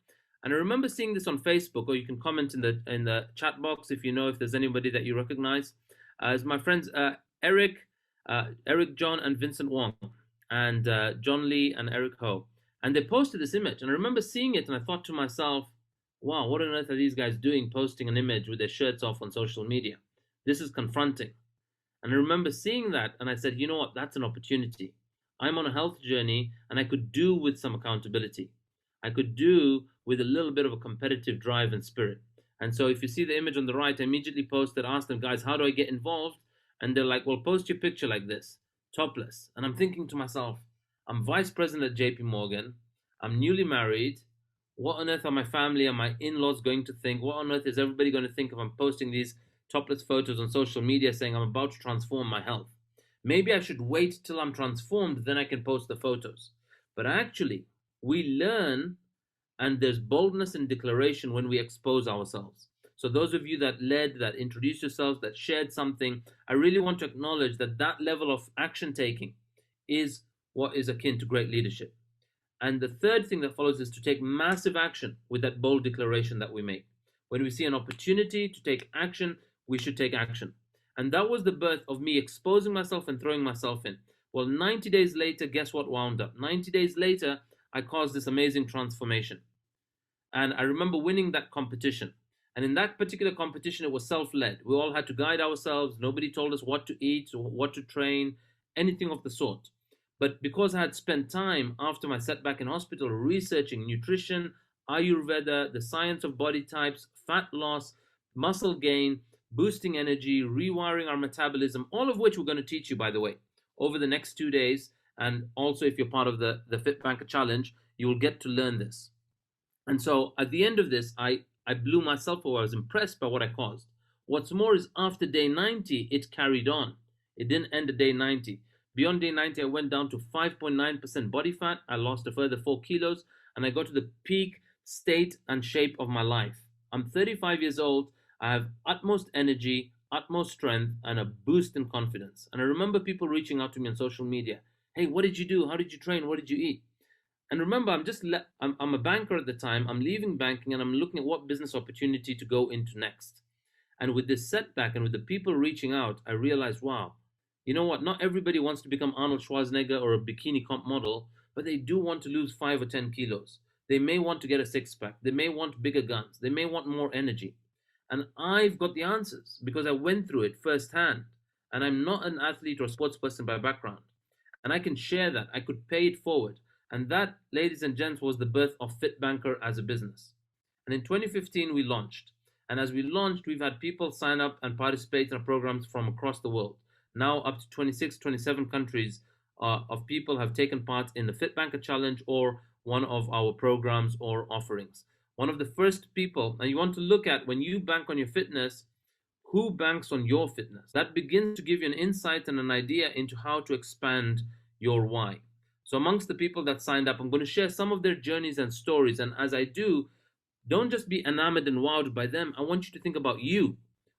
And I remember seeing this on Facebook, or you can comment in the chat box if you know if there's anybody that you recognize. As my friends Eric, John, and Vincent Wong, and John Lee and Eric Ho, and they posted this image. And I remember seeing it, and I thought to myself, wow, what on earth are these guys doing, posting an image with their shirts off on social media? This is confronting. And I remember seeing that, and I said, you know what, that's an opportunity. I'm on a health journey, and I could do with some accountability. I could do with a little bit of a competitive drive and spirit. And so if you see the image on the right, I immediately posted, asked them, guys, how do I get involved? And they're like, well, post your picture like this, topless. And I'm thinking to myself, I'm vice president at JP Morgan. I'm newly married. What on earth are my family and my in-laws going to think? What on earth is everybody going to think if I'm posting these topless photos on social media saying I'm about to transform my health? Maybe I should wait till I'm transformed, then I can post the photos. But actually, we learn, and there's boldness in declaration when we expose ourselves. So those of you that led, that introduced yourselves, that shared something, I really want to acknowledge that that level of action taking is what is akin to great leadership. And the third thing that follows is to take massive action with that bold declaration that we make. When we see an opportunity to take action, we should take action. And that was the birth of me exposing myself and throwing myself in. Well, 90 days later, guess what wound up? 90 days later, I caused this amazing transformation. And I remember winning that competition. And in that particular competition, it was self-led. We all had to guide ourselves. Nobody told us what to eat or what to train, anything of the sort. But because I had spent time after my setback in hospital researching nutrition, Ayurveda, the science of body types, fat loss, muscle gain, boosting energy, rewiring our metabolism, all of which we're going to teach you, by the way, over the next 2 days. And also, if you're part of the Fit Banker Challenge, you will get to learn this. And so at the end of this, I blew myself away. I was impressed by what I caused. What's more is after day 90, it carried on. It didn't end at day 90. Beyond day 90, I went down to 5.9% body fat. I lost a further 4 kilos, and I got to the peak state and shape of my life. I'm 35 years old. I have utmost energy, utmost strength, and a boost in confidence. And I remember people reaching out to me on social media. Hey, what did you do? How did you train? What did you eat? And remember, I'm a banker at the time. I'm leaving banking, and I'm looking at what business opportunity to go into next. And with this setback and with the people reaching out, I realized, wow, you know what? Not everybody wants to become Arnold Schwarzenegger or a bikini comp model, but they do want to lose 5 or 10 kilos. They may want to get a six-pack. They may want bigger guns. They may want more energy. And I've got the answers because I went through it firsthand. And I'm not an athlete or sports person by background. And I can share that. I could pay it forward. And that, ladies and gents, was the birth of Fit Banker as a business. And in 2015, we launched. And as we launched, we've had people sign up and participate in our programs from across the world. Now up to 26, 27 countries of people have taken part in the Fit Banker Challenge or one of our programs or offerings. One of the first people, and you want to look at when you bank on your fitness, who banks on your fitness? That begins to give you an insight and an idea into how to expand your why. So amongst the people that signed up, I'm going to share some of their journeys and stories. And as I do, don't just be enamored and wowed by them. I want you to think about you.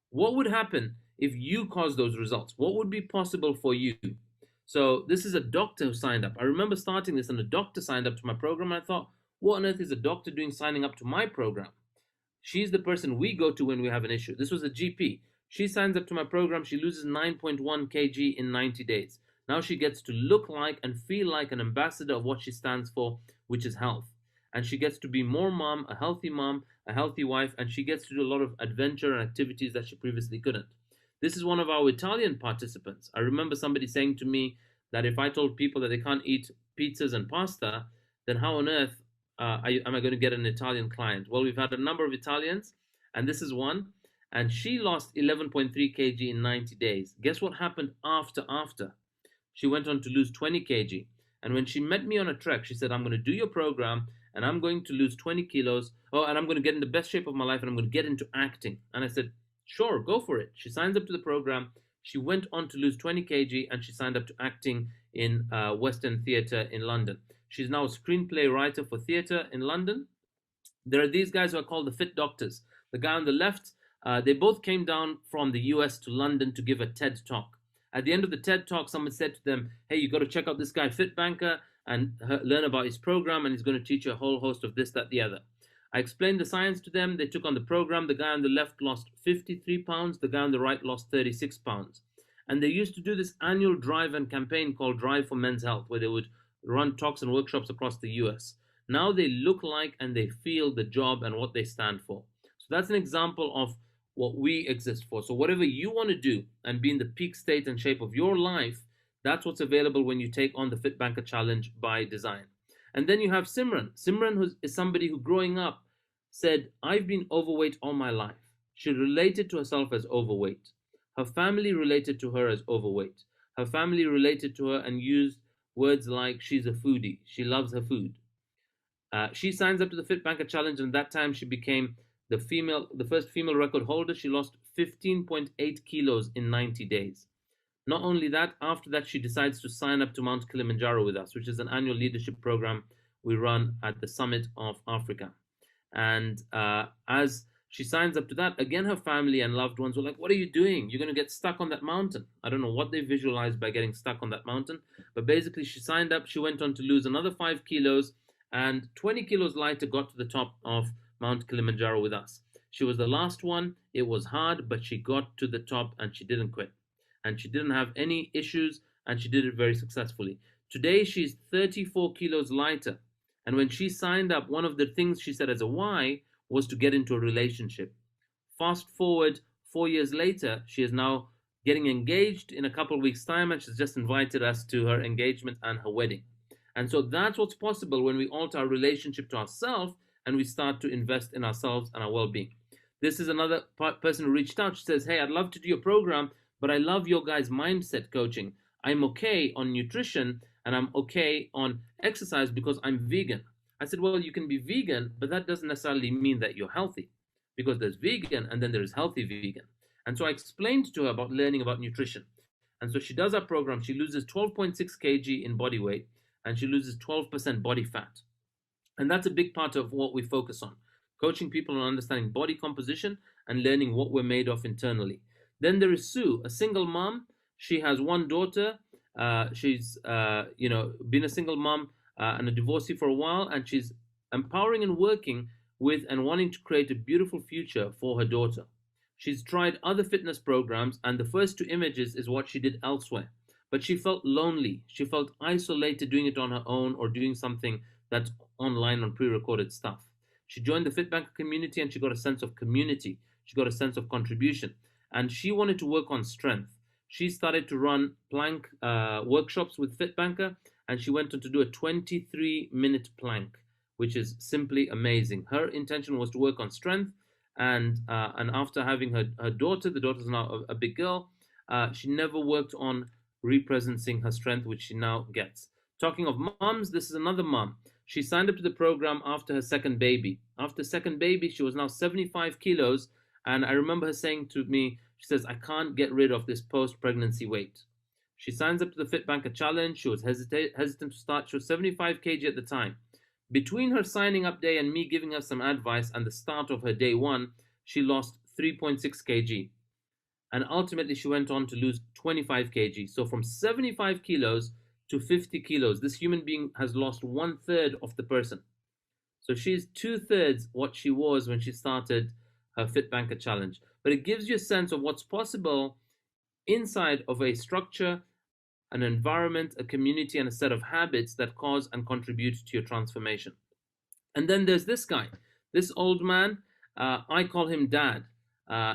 What would happen if you caused those results? What would be possible for you? So this is a doctor who signed up. I remember starting this and a doctor signed up to my program. And I thought, what on earth is a doctor doing signing up to my program? She's the person we go to when we have an issue. This was a GP. She signs up to my program. She loses 9.1 kg in 90 days. Now she gets to look like and feel like an ambassador of what she stands for, which is health. And she gets to be more mom, a healthy wife, and she gets to do a lot of adventure and activities that she previously couldn't. This is one of our Italian participants. I remember somebody saying to me that if I told people that they can't eat pizzas and pasta, then how on earth am I going to get an Italian client? Well, we've had a number of Italians, and this is one. And she lost 11.3 kg in 90 days. Guess what happened after? She went on to lose 20 kg. And when she met me on a trek, she said, I'm going to do your program and I'm going to lose 20 kilos. Oh, and I'm going to get in the best shape of my life and I'm going to get into acting. And I said, sure, go for it. She signs up to the program. She went on to lose 20 kg and she signed up to acting in West End Theatre in London. She's now a screenplay writer for theatre in London. There are these guys who are called the Fit Doctors. The guy on the left, they both came down from the US to London to give a TED Talk. At the end of the TED Talk, someone said to them, hey, you got to check out this guy, Fit Banker, and learn about his program, and he's going to teach you a whole host of this, that, the other. I explained the science to them. They took on the program. The guy on the left lost 53 pounds. The guy on the right lost 36 pounds. And they used to do this annual drive and campaign called Drive for Men's Health, where they would run talks and workshops across the US. Now they look like and they feel the job and what they stand for. So that's an example of what we exist for. So whatever you want to do and be in the peak state and shape of your life, that's what's available when you take on the Fit Banker Challenge by design. And then you have Simran. Simran is somebody who growing up said, I've been overweight all my life. She related to herself as overweight. Her family related to her as overweight. Her family related to her and used words like she's a foodie. She loves her food. She signs up to the Fit Banker Challenge, and that time she became the first female record holder. She lost 15.8 kilos in 90 days. Not only that, after that, she decides to sign up to Mount Kilimanjaro with us, which is an annual leadership program we run at the Summit of Africa. And as she signs up to that, again, her family and loved ones were like, what are you doing? You're going to get stuck on that mountain. I don't know what they visualized by getting stuck on that mountain. But basically, she signed up. She went on to lose another 5 kilos, and 20 kilos lighter got to the top of Mount Kilimanjaro with us. She was the last one. It was hard, but she got to the top and she didn't quit. And she didn't have any issues, and she did it very successfully. Today, she's 34 kilos lighter. And when she signed up, one of the things she said as a why was to get into a relationship. Fast forward 4 years later, she is now getting engaged in a couple of weeks' time, and she's just invited us to her engagement and her wedding. And so that's what's possible when we alter our relationship to ourselves and we start to invest in ourselves and our well-being. This is another person who reached out. She says, hey, I'd love to do your program, but I love your guys' mindset coaching. I'm okay on nutrition and I'm okay on exercise because I'm vegan. I said, well, you can be vegan, but that doesn't necessarily mean that you're healthy, because there's vegan and then there's healthy vegan. And so I explained to her about learning about nutrition. And so she does our program. She loses 12.6 kg in body weight, and she loses 12% body fat. And that's a big part of what we focus on, coaching people on understanding body composition and learning what we're made of internally. Then there is Sue, a single mom. She has one daughter. She's been a single mom and a divorcee for a while, and she's empowering and working with and wanting to create a beautiful future for her daughter. She's tried other fitness programs, and the first 2 images is what she did elsewhere. But she felt lonely. She felt isolated doing it on her own or doing something that's online on pre-recorded stuff. She joined the Fit Banker community and she got a sense of community. She got a sense of contribution. And she wanted to work on strength. She started to run plank workshops with Fit Banker, and she went on to do a 23-minute plank, which is simply amazing. Her intention was to work on strength, and after having her daughter, the daughter's now a big girl, she never worked on representing her strength, which she now gets. Talking of moms, this is another mom. She signed up to the program after her second baby. After second baby, she was now 75 kilos, and I remember her saying to me, she says, I can't get rid of this post-pregnancy weight. She signs up to the Fit Banker Challenge. She was hesitant to start. She was 75 kg at the time. Between her signing up day and me giving her some advice and the start of her day 1, she lost 3.6 kg. And ultimately, she went on to lose 25 kg. So from 75 kilos to 50 kilos, this human being has lost 1/3 of the person. So she's 2/3 what she was when she started her Fit Banker Challenge. But it gives you a sense of what's possible inside of a structure, an environment, a community, and a set of habits that cause and contribute to your transformation. And then there's this guy, this old man. I call him Dad.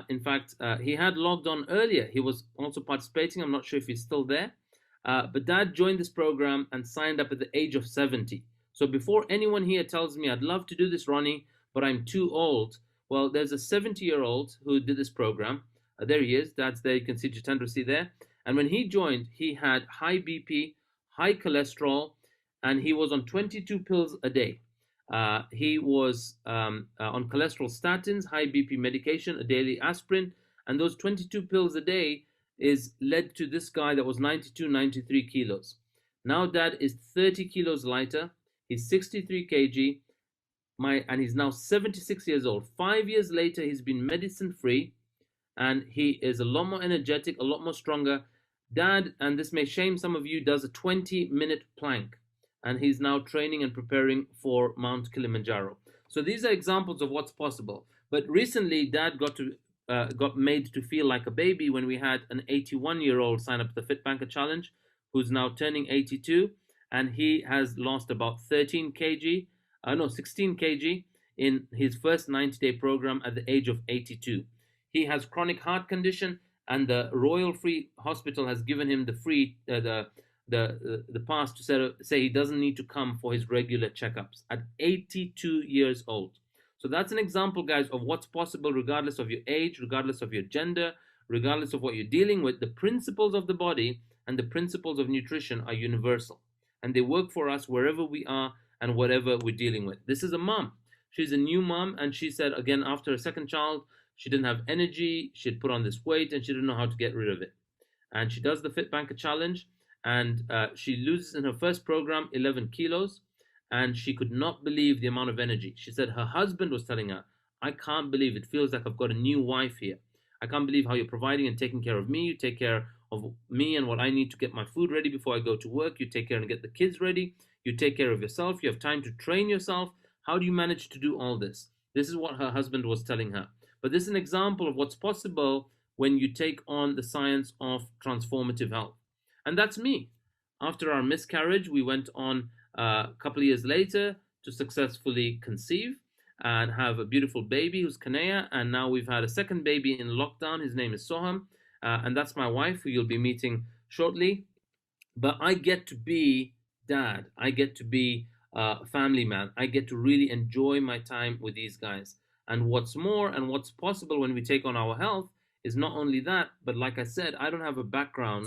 In fact, he had logged on earlier. He was also participating. I'm not sure if he's still there. But Dad joined this program and signed up at the age of 70. So before anyone here tells me, I'd love to do this, Ronnie, but I'm too old. Well, there's a 70-year-old who did this program. There he is. Dad's there. You can see Jitendra see there. And when he joined, he had high BP, high cholesterol, and he was on 22 pills a day. He was on cholesterol statins, high BP medication, a daily aspirin, and those 22 pills a day is led to this guy that was 92, 93 kilos. Now Dad is 30 kilos lighter. He's 63 kg, and he's now 76 years old. 5 years later, he's been medicine-free, and he is a lot more energetic, a lot more stronger. Dad, and this may shame some of you, does a 20-minute plank, and he's now training and preparing for Mount Kilimanjaro. So these are examples of what's possible. But recently, Dad got made to feel like a baby when we had an 81-year-old sign up to the Fit Banker Challenge, who's now turning 82, and he has lost about 16 kg in his first 90-day program at the age of 82. He has chronic heart condition, and the Royal Free Hospital has given him the pass to say he doesn't need to come for his regular checkups at 82 years old. So that's an example, guys, of what's possible regardless of your age, regardless of your gender, regardless of what you're dealing with, the principles of the body and the principles of nutrition are universal. And they work for us wherever we are and whatever we're dealing with. This is a mom. She's a new mom, and she said, again, after her second child, she didn't have energy, she had put on this weight, and she didn't know how to get rid of it. And she does the Fit Banker Challenge, and she loses in her first program 11 kilos, and she could not believe the amount of energy. She said her husband was telling her, I can't believe it feels like I've got a new wife here. I can't believe how you're providing and taking care of me. You take care of me and what I need to get my food ready before I go to work. You take care and get the kids ready. You take care of yourself. You have time to train yourself. How do you manage to do all this? This is what her husband was telling her. But this is an example of what's possible when you take on the science of transformative health. And that's me. After our miscarriage, we went on a couple of years later to successfully conceive and have a beautiful baby who's Kanea. And now we've had a second baby in lockdown. His name is Soham. And that's my wife, who you'll be meeting shortly. But I get to be dad. I get to be a family man. I get to really enjoy my time with these guys. And what's more, and what's possible when we take on our health, is not only that, but like I said, I don't have a background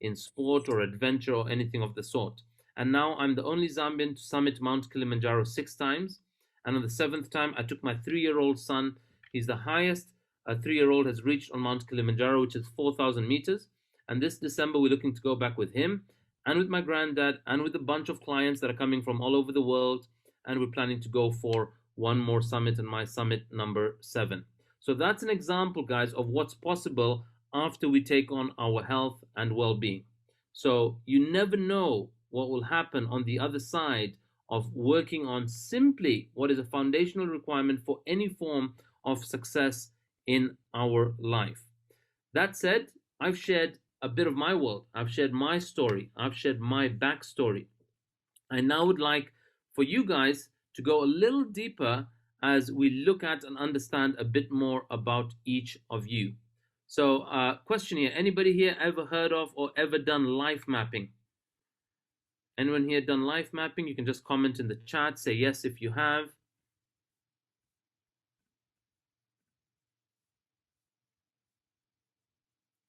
in sport or adventure or anything of the sort. And now I'm the only Zambian to summit Mount Kilimanjaro 6 times. And on the 7th time, I took my 3-year-old son. He's the highest a 3-year-old has reached on Mount Kilimanjaro, which is 4,000 meters. And this December, we're looking to go back with him and with my granddad and with a bunch of clients that are coming from all over the world. And we're planning to go for one more summit, and my summit number 7. So that's an example, guys, of what's possible after we take on our health and well-being. So you never know what will happen on the other side of working on simply what is a foundational requirement for any form of success in our life. That said, I've shared a bit of my world. I've shared my story. I've shared my backstory. I now would like for you guys to go a little deeper as we look at and understand a bit more about each of you. So, question here, anybody here ever heard of or ever done life mapping? Anyone here done life mapping? You can just comment in the chat, say yes if you have.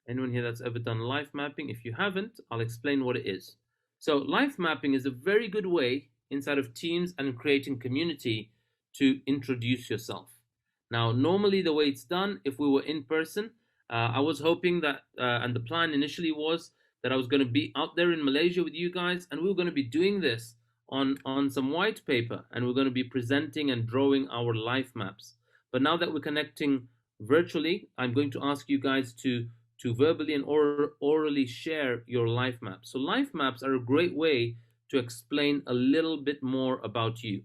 Anyone here that's ever done life mapping? If you haven't, I'll explain what it is. So life mapping is a very good way inside of teams and creating community to introduce yourself. Now, normally the way it's done, if we were in person, I was hoping that, and the plan initially was that I was going to be out there in Malaysia with you guys, and we were going to be doing this on some white paper, and we're going to be presenting and drawing our life maps. But now that we're connecting virtually, I'm going to ask you guys to verbally and orally share your life maps. So life maps are a great way to explain a little bit more about you.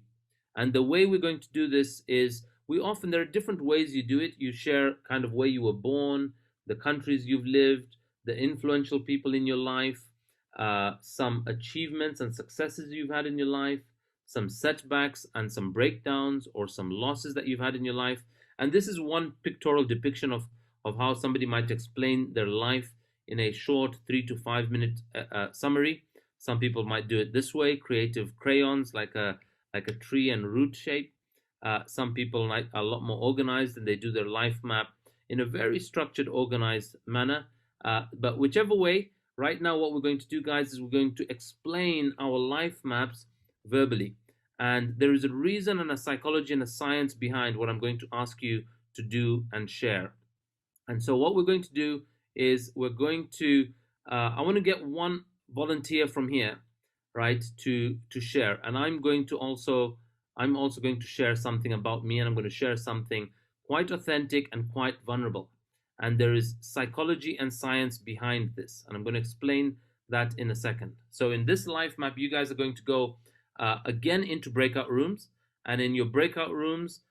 And the way we're going to do this is there are different ways you do it. You share kind of where you were born, the countries you've lived, the influential people in your life, some achievements and successes you've had in your life, some setbacks and some breakdowns or some losses that you've had in your life. And this is one pictorial depiction of how somebody might explain their life in a short 3 to 5 minute summary. Some people might do it this way, creative crayons like a tree and root shape. Some people are a lot more organized and they do their life map in a very structured, organized manner. But whichever way, right now what we're going to do, guys, is we're going to explain our life maps verbally. And there is a reason and a psychology and a science behind what I'm going to ask you to do and share. And so what we're going to do is we're going to, I want to get one volunteer from here, right, to share. And I'm also going to share something about me, and I'm going to share something quite authentic and quite vulnerable. And there is psychology and science behind this. And I'm going to explain that in a second. So in this life map, you guys are going to go again into breakout rooms. And in your breakout rooms,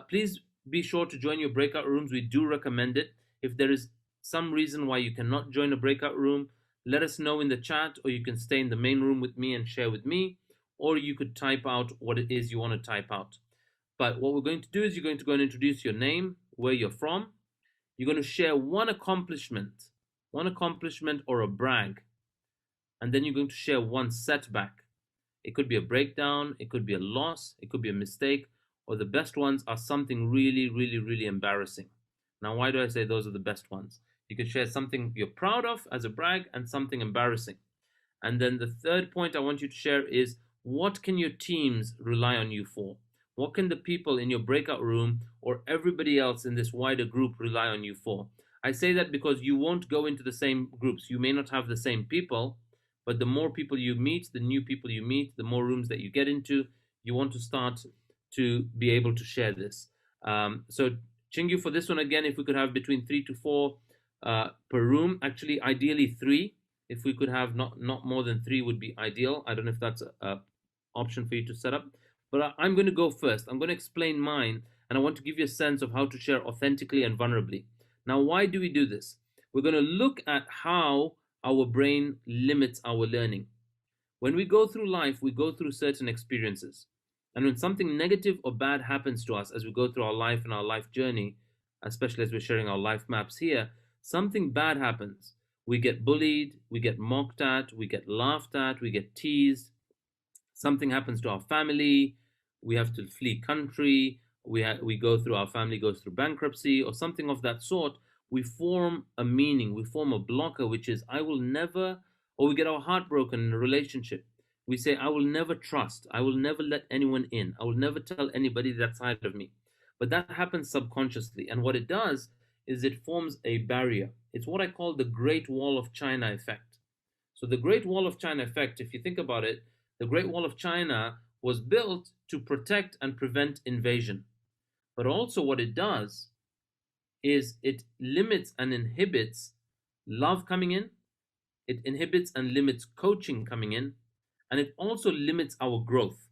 please be sure to join your breakout rooms. We do recommend it. If there is some reason why you cannot join a breakout room, let us know in the chat, or you can stay in the main room with me and share with me, or you could type out what it is you want to type out. But what we're going to do is you're going to go and introduce your name, where you're from. You're going to share one accomplishment or a brag. And then you're going to share one setback. It could be a breakdown, it could be a loss, it could be a mistake, or the best ones are something really, really, really embarrassing. Now, why do I say those are the best ones? You can share something you're proud of as a brag and something embarrassing. And then the third point I want you to share is, what can your teams rely on you for? What can the people in your breakout room or everybody else in this wider group rely on you for? I say that because you won't go into the same groups. You may not have the same people, but the more people you meet, the new people you meet, the more rooms that you get into, you want to start to be able to share this. So Chingu, for this one again, if we could have between 3 to 4 per room, actually ideally 3. If we could have not more than 3 would be ideal. I don't know if that's a option for you to set up, but I'm going to go first. I'm going to explain mine, and I want to give you a sense of how to share authentically and vulnerably. Now, why do we do this? We're going to look at how our brain limits our learning. When we go through life, we go through certain experiences. And when something negative or bad happens to us as we go through our life and our life journey, especially as we're sharing our life maps here, something bad happens. We get bullied, we get mocked at, we get laughed at, we get teased. Something happens to our family, we have to flee country, we go through, our family goes through bankruptcy or something of that sort. We form a meaning, we form a blocker, which is, I will never, or we get our heart broken in a relationship. We say, I will never trust, I will never let anyone in, I will never tell anybody that side of me. But that happens subconsciously. And what it does is it forms a barrier. It's what I call the Great Wall of China effect. So the Great Wall of China effect, if you think about it, the Great Wall of China was built to protect and prevent invasion. But also what it does is it limits and inhibits love coming in, it inhibits and limits coaching coming in, and it also limits our growth.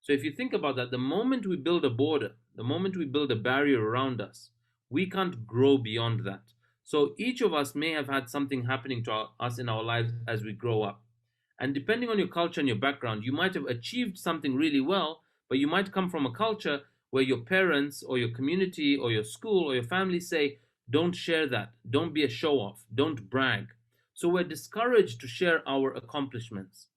So if you think about that, the moment we build a border, the moment we build a barrier around us, we can't grow beyond that. So each of us may have had something happening to us in our lives as we grow up. And depending on your culture and your background, you might have achieved something really well, but you might come from a culture where your parents or your community or your school or your family say, don't share that, don't be a show off, don't brag. So we're discouraged to share our accomplishments.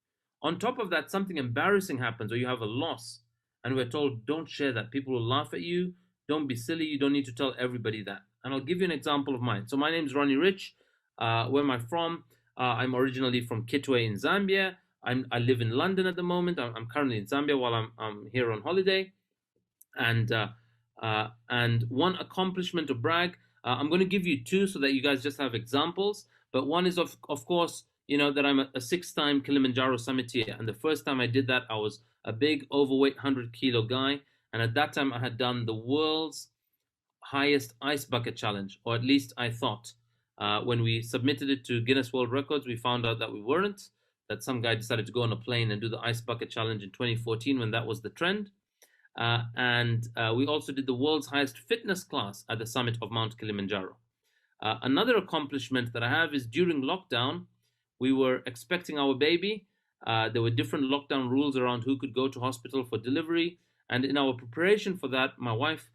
On top of that, something embarrassing happens or you have a loss, and we're told, don't share that. People will laugh at you. Don't be silly. You don't need to tell everybody that. And I'll give you an example of mine. So my name is Ronnie Rich. Where am I from? I'm originally from Kitwe in Zambia. I live in London at the moment. I'm currently in Zambia while I'm here on holiday. And one accomplishment to brag, I'm going to give you 2 so that you guys just have examples. But one is, of course, you know, that I'm a 6-time Kilimanjaro summiteer. And the first time I did that, I was a big, overweight, 100-kilo guy. And at that time, I had done the world's highest ice bucket challenge, or at least I thought. When we submitted it to Guinness World Records, we found out that we weren't, that some guy decided to go on a plane and do the ice bucket challenge in 2014 when that was the trend. And we also did the world's highest fitness class at the summit of Mount Kilimanjaro. Another accomplishment that I have is during lockdown, we were expecting our baby. There were different lockdown rules around who could go to hospital for delivery. And in our preparation for that, my wife,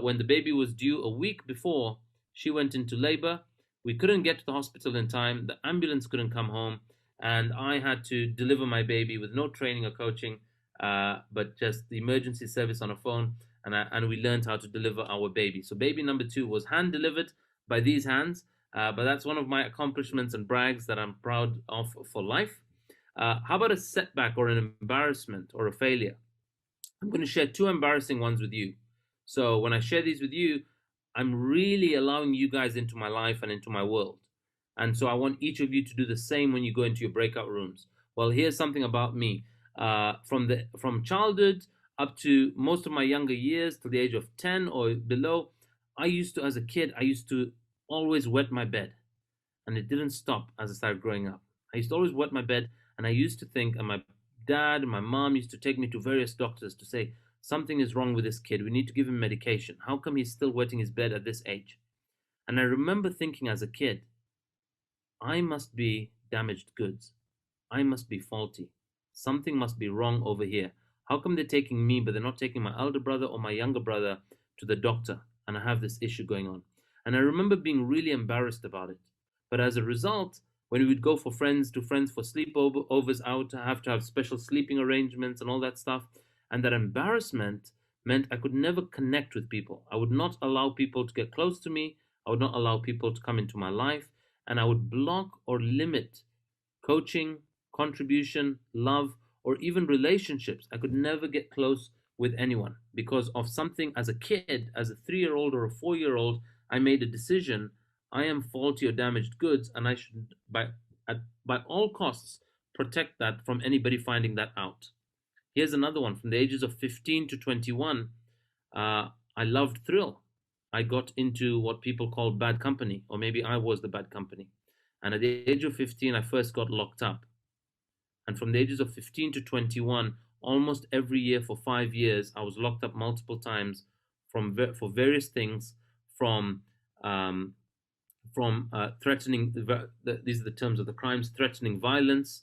when the baby was due a week before, she went into labor. We couldn't get to the hospital in time. The ambulance couldn't come home. And I had to deliver my baby with no training or coaching, but just the emergency service on a phone. And we learned how to deliver our baby. So baby number 2 was hand delivered by these hands. But that's one of my accomplishments and brags that I'm proud of for life. How about a setback or an embarrassment or a failure? I'm going to share 2 embarrassing ones with you. So when I share these with you, I'm really allowing you guys into my life and into my world. And so I want each of you to do the same when you go into your breakout rooms. Well, here's something about me. From childhood up to most of my younger years, to the age of 10 or below, as a kid, I used to always wet my bed. And it didn't stop as I started growing up. I used to always wet my bed, and I used to think, and my dad and my mom used to take me to various doctors to say, something is wrong with this kid. We need to give him medication. How come he's still wetting his bed at this age? And I remember thinking as a kid, I must be damaged goods. I must be faulty. Something must be wrong over here. How come they're taking me, but they're not taking my elder brother or my younger brother to the doctor? And I have this issue going on. And I remember being really embarrassed about it. But as a result, when we would go for friends for sleepovers out, I have to have special sleeping arrangements and all that stuff. And that embarrassment meant I could never connect with people. I would not allow people to get close to me. I would not allow people to come into my life, and I would block or limit coaching, contribution, love, or even relationships. I could never get close with anyone because of something as a kid, as a 3-year-old or a 4-year-old. I made a decision. I am faulty or damaged goods, and I should, by all costs, protect that from anybody finding that out. Here's another one. From the ages of 15 to 21, I loved thrill. I got into what people call bad company, or maybe I was the bad company. And at the age of 15, I first got locked up. And from the ages of 15 to 21, almost every year for 5 years, I was locked up multiple times for various things, from threatening, these are the terms of the crimes, threatening violence,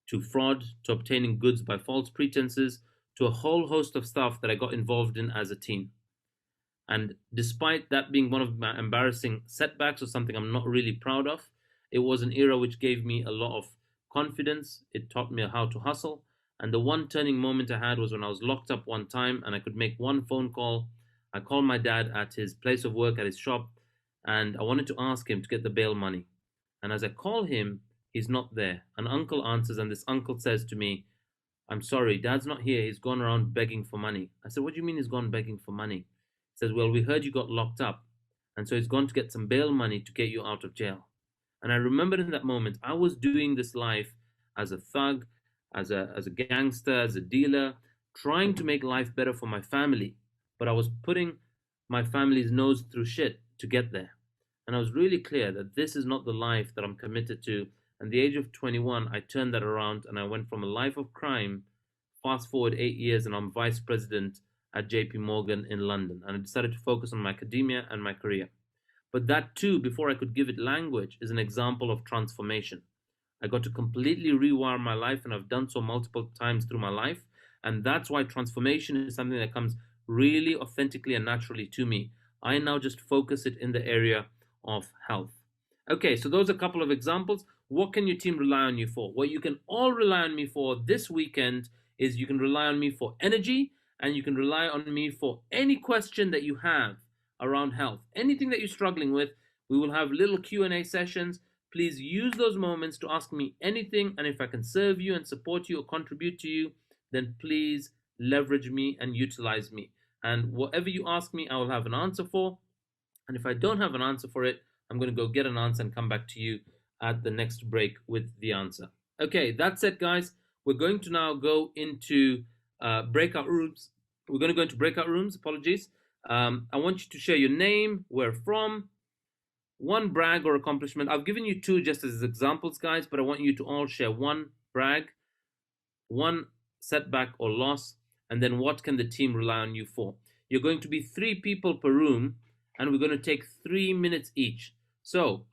to fraud, to obtaining goods by false pretenses, to a whole host of stuff that I got involved in as a teen. And despite that being one of my embarrassing setbacks or something I'm not really proud of, it was an era which gave me a lot of confidence. It taught me how to hustle. And the one turning moment I had was when I was locked up one time and I could make one phone call. I called my dad at his place of work, at his shop, and I wanted to ask him to get the bail money. And as I call him, he's not there. An uncle answers, and this uncle says to me, "I'm sorry, Dad's not here. He's gone around begging for money." I said, "What do you mean he's gone begging for money?" He says, "Well, we heard you got locked up, and so he's gone to get some bail money to get you out of jail." And I remember in that moment, I was doing this life as a thug, as a gangster, as a dealer, trying to make life better for my family. But I was putting my family's nose through shit to get there. And I was really clear that this is not the life that I'm committed to. At the age of 21, I turned that around and I went from a life of crime, fast forward 8 years, and I'm vice president at JP Morgan in London. And I decided to focus on my academia and my career. But that too, before I could give it language, is an example of transformation. I got to completely rewire my life, and I've done so multiple times through my life. And that's why transformation is something that comes really authentically and naturally to me. I now just focus it in the area of health. Okay, so those are a couple of examples. What can your team rely on you for? What you can all rely on me for this weekend is you can rely on me for energy, and you can rely on me for any question that you have around health. Anything that you're struggling with, we will have little Q&A sessions. Please use those moments to ask me anything, and if I can serve you and support you or contribute to you, then please leverage me and utilize me. And whatever you ask me, I will have an answer for. And if I don't have an answer for it, I'm going to go get an answer and come back to you at the next break with the answer. Okay, that's it, guys. We're going to now go into breakout rooms. We're going to go into breakout rooms. Apologies. I want you to share your name, where from, one brag or accomplishment. I've given you two just as examples, guys, but I want you to all share one brag, one setback or loss, and then what can the team rely on you for. You're going to be 3 people per room, and we're going to take 3 minutes each. So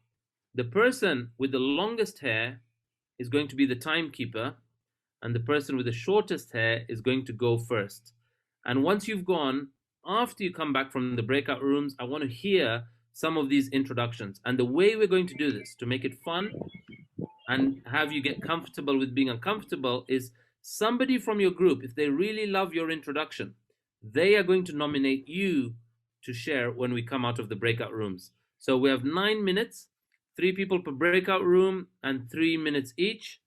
the person with the longest hair is going to be the timekeeper, and the person with the shortest hair is going to go first. And once you've gone, after you come back from the breakout rooms, I want to hear some of these introductions. And the way we're going to do this, to make it fun and have you get comfortable with being uncomfortable, is somebody from your group, if they really love your introduction, they are going to nominate you to share when we come out of the breakout rooms. So we have 9 minutes, 3 people per breakout room, and 3 minutes each.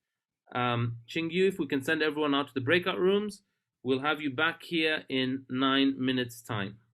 Chingyu, if we can send everyone out to the breakout rooms, we'll have you back here in 9 minutes time.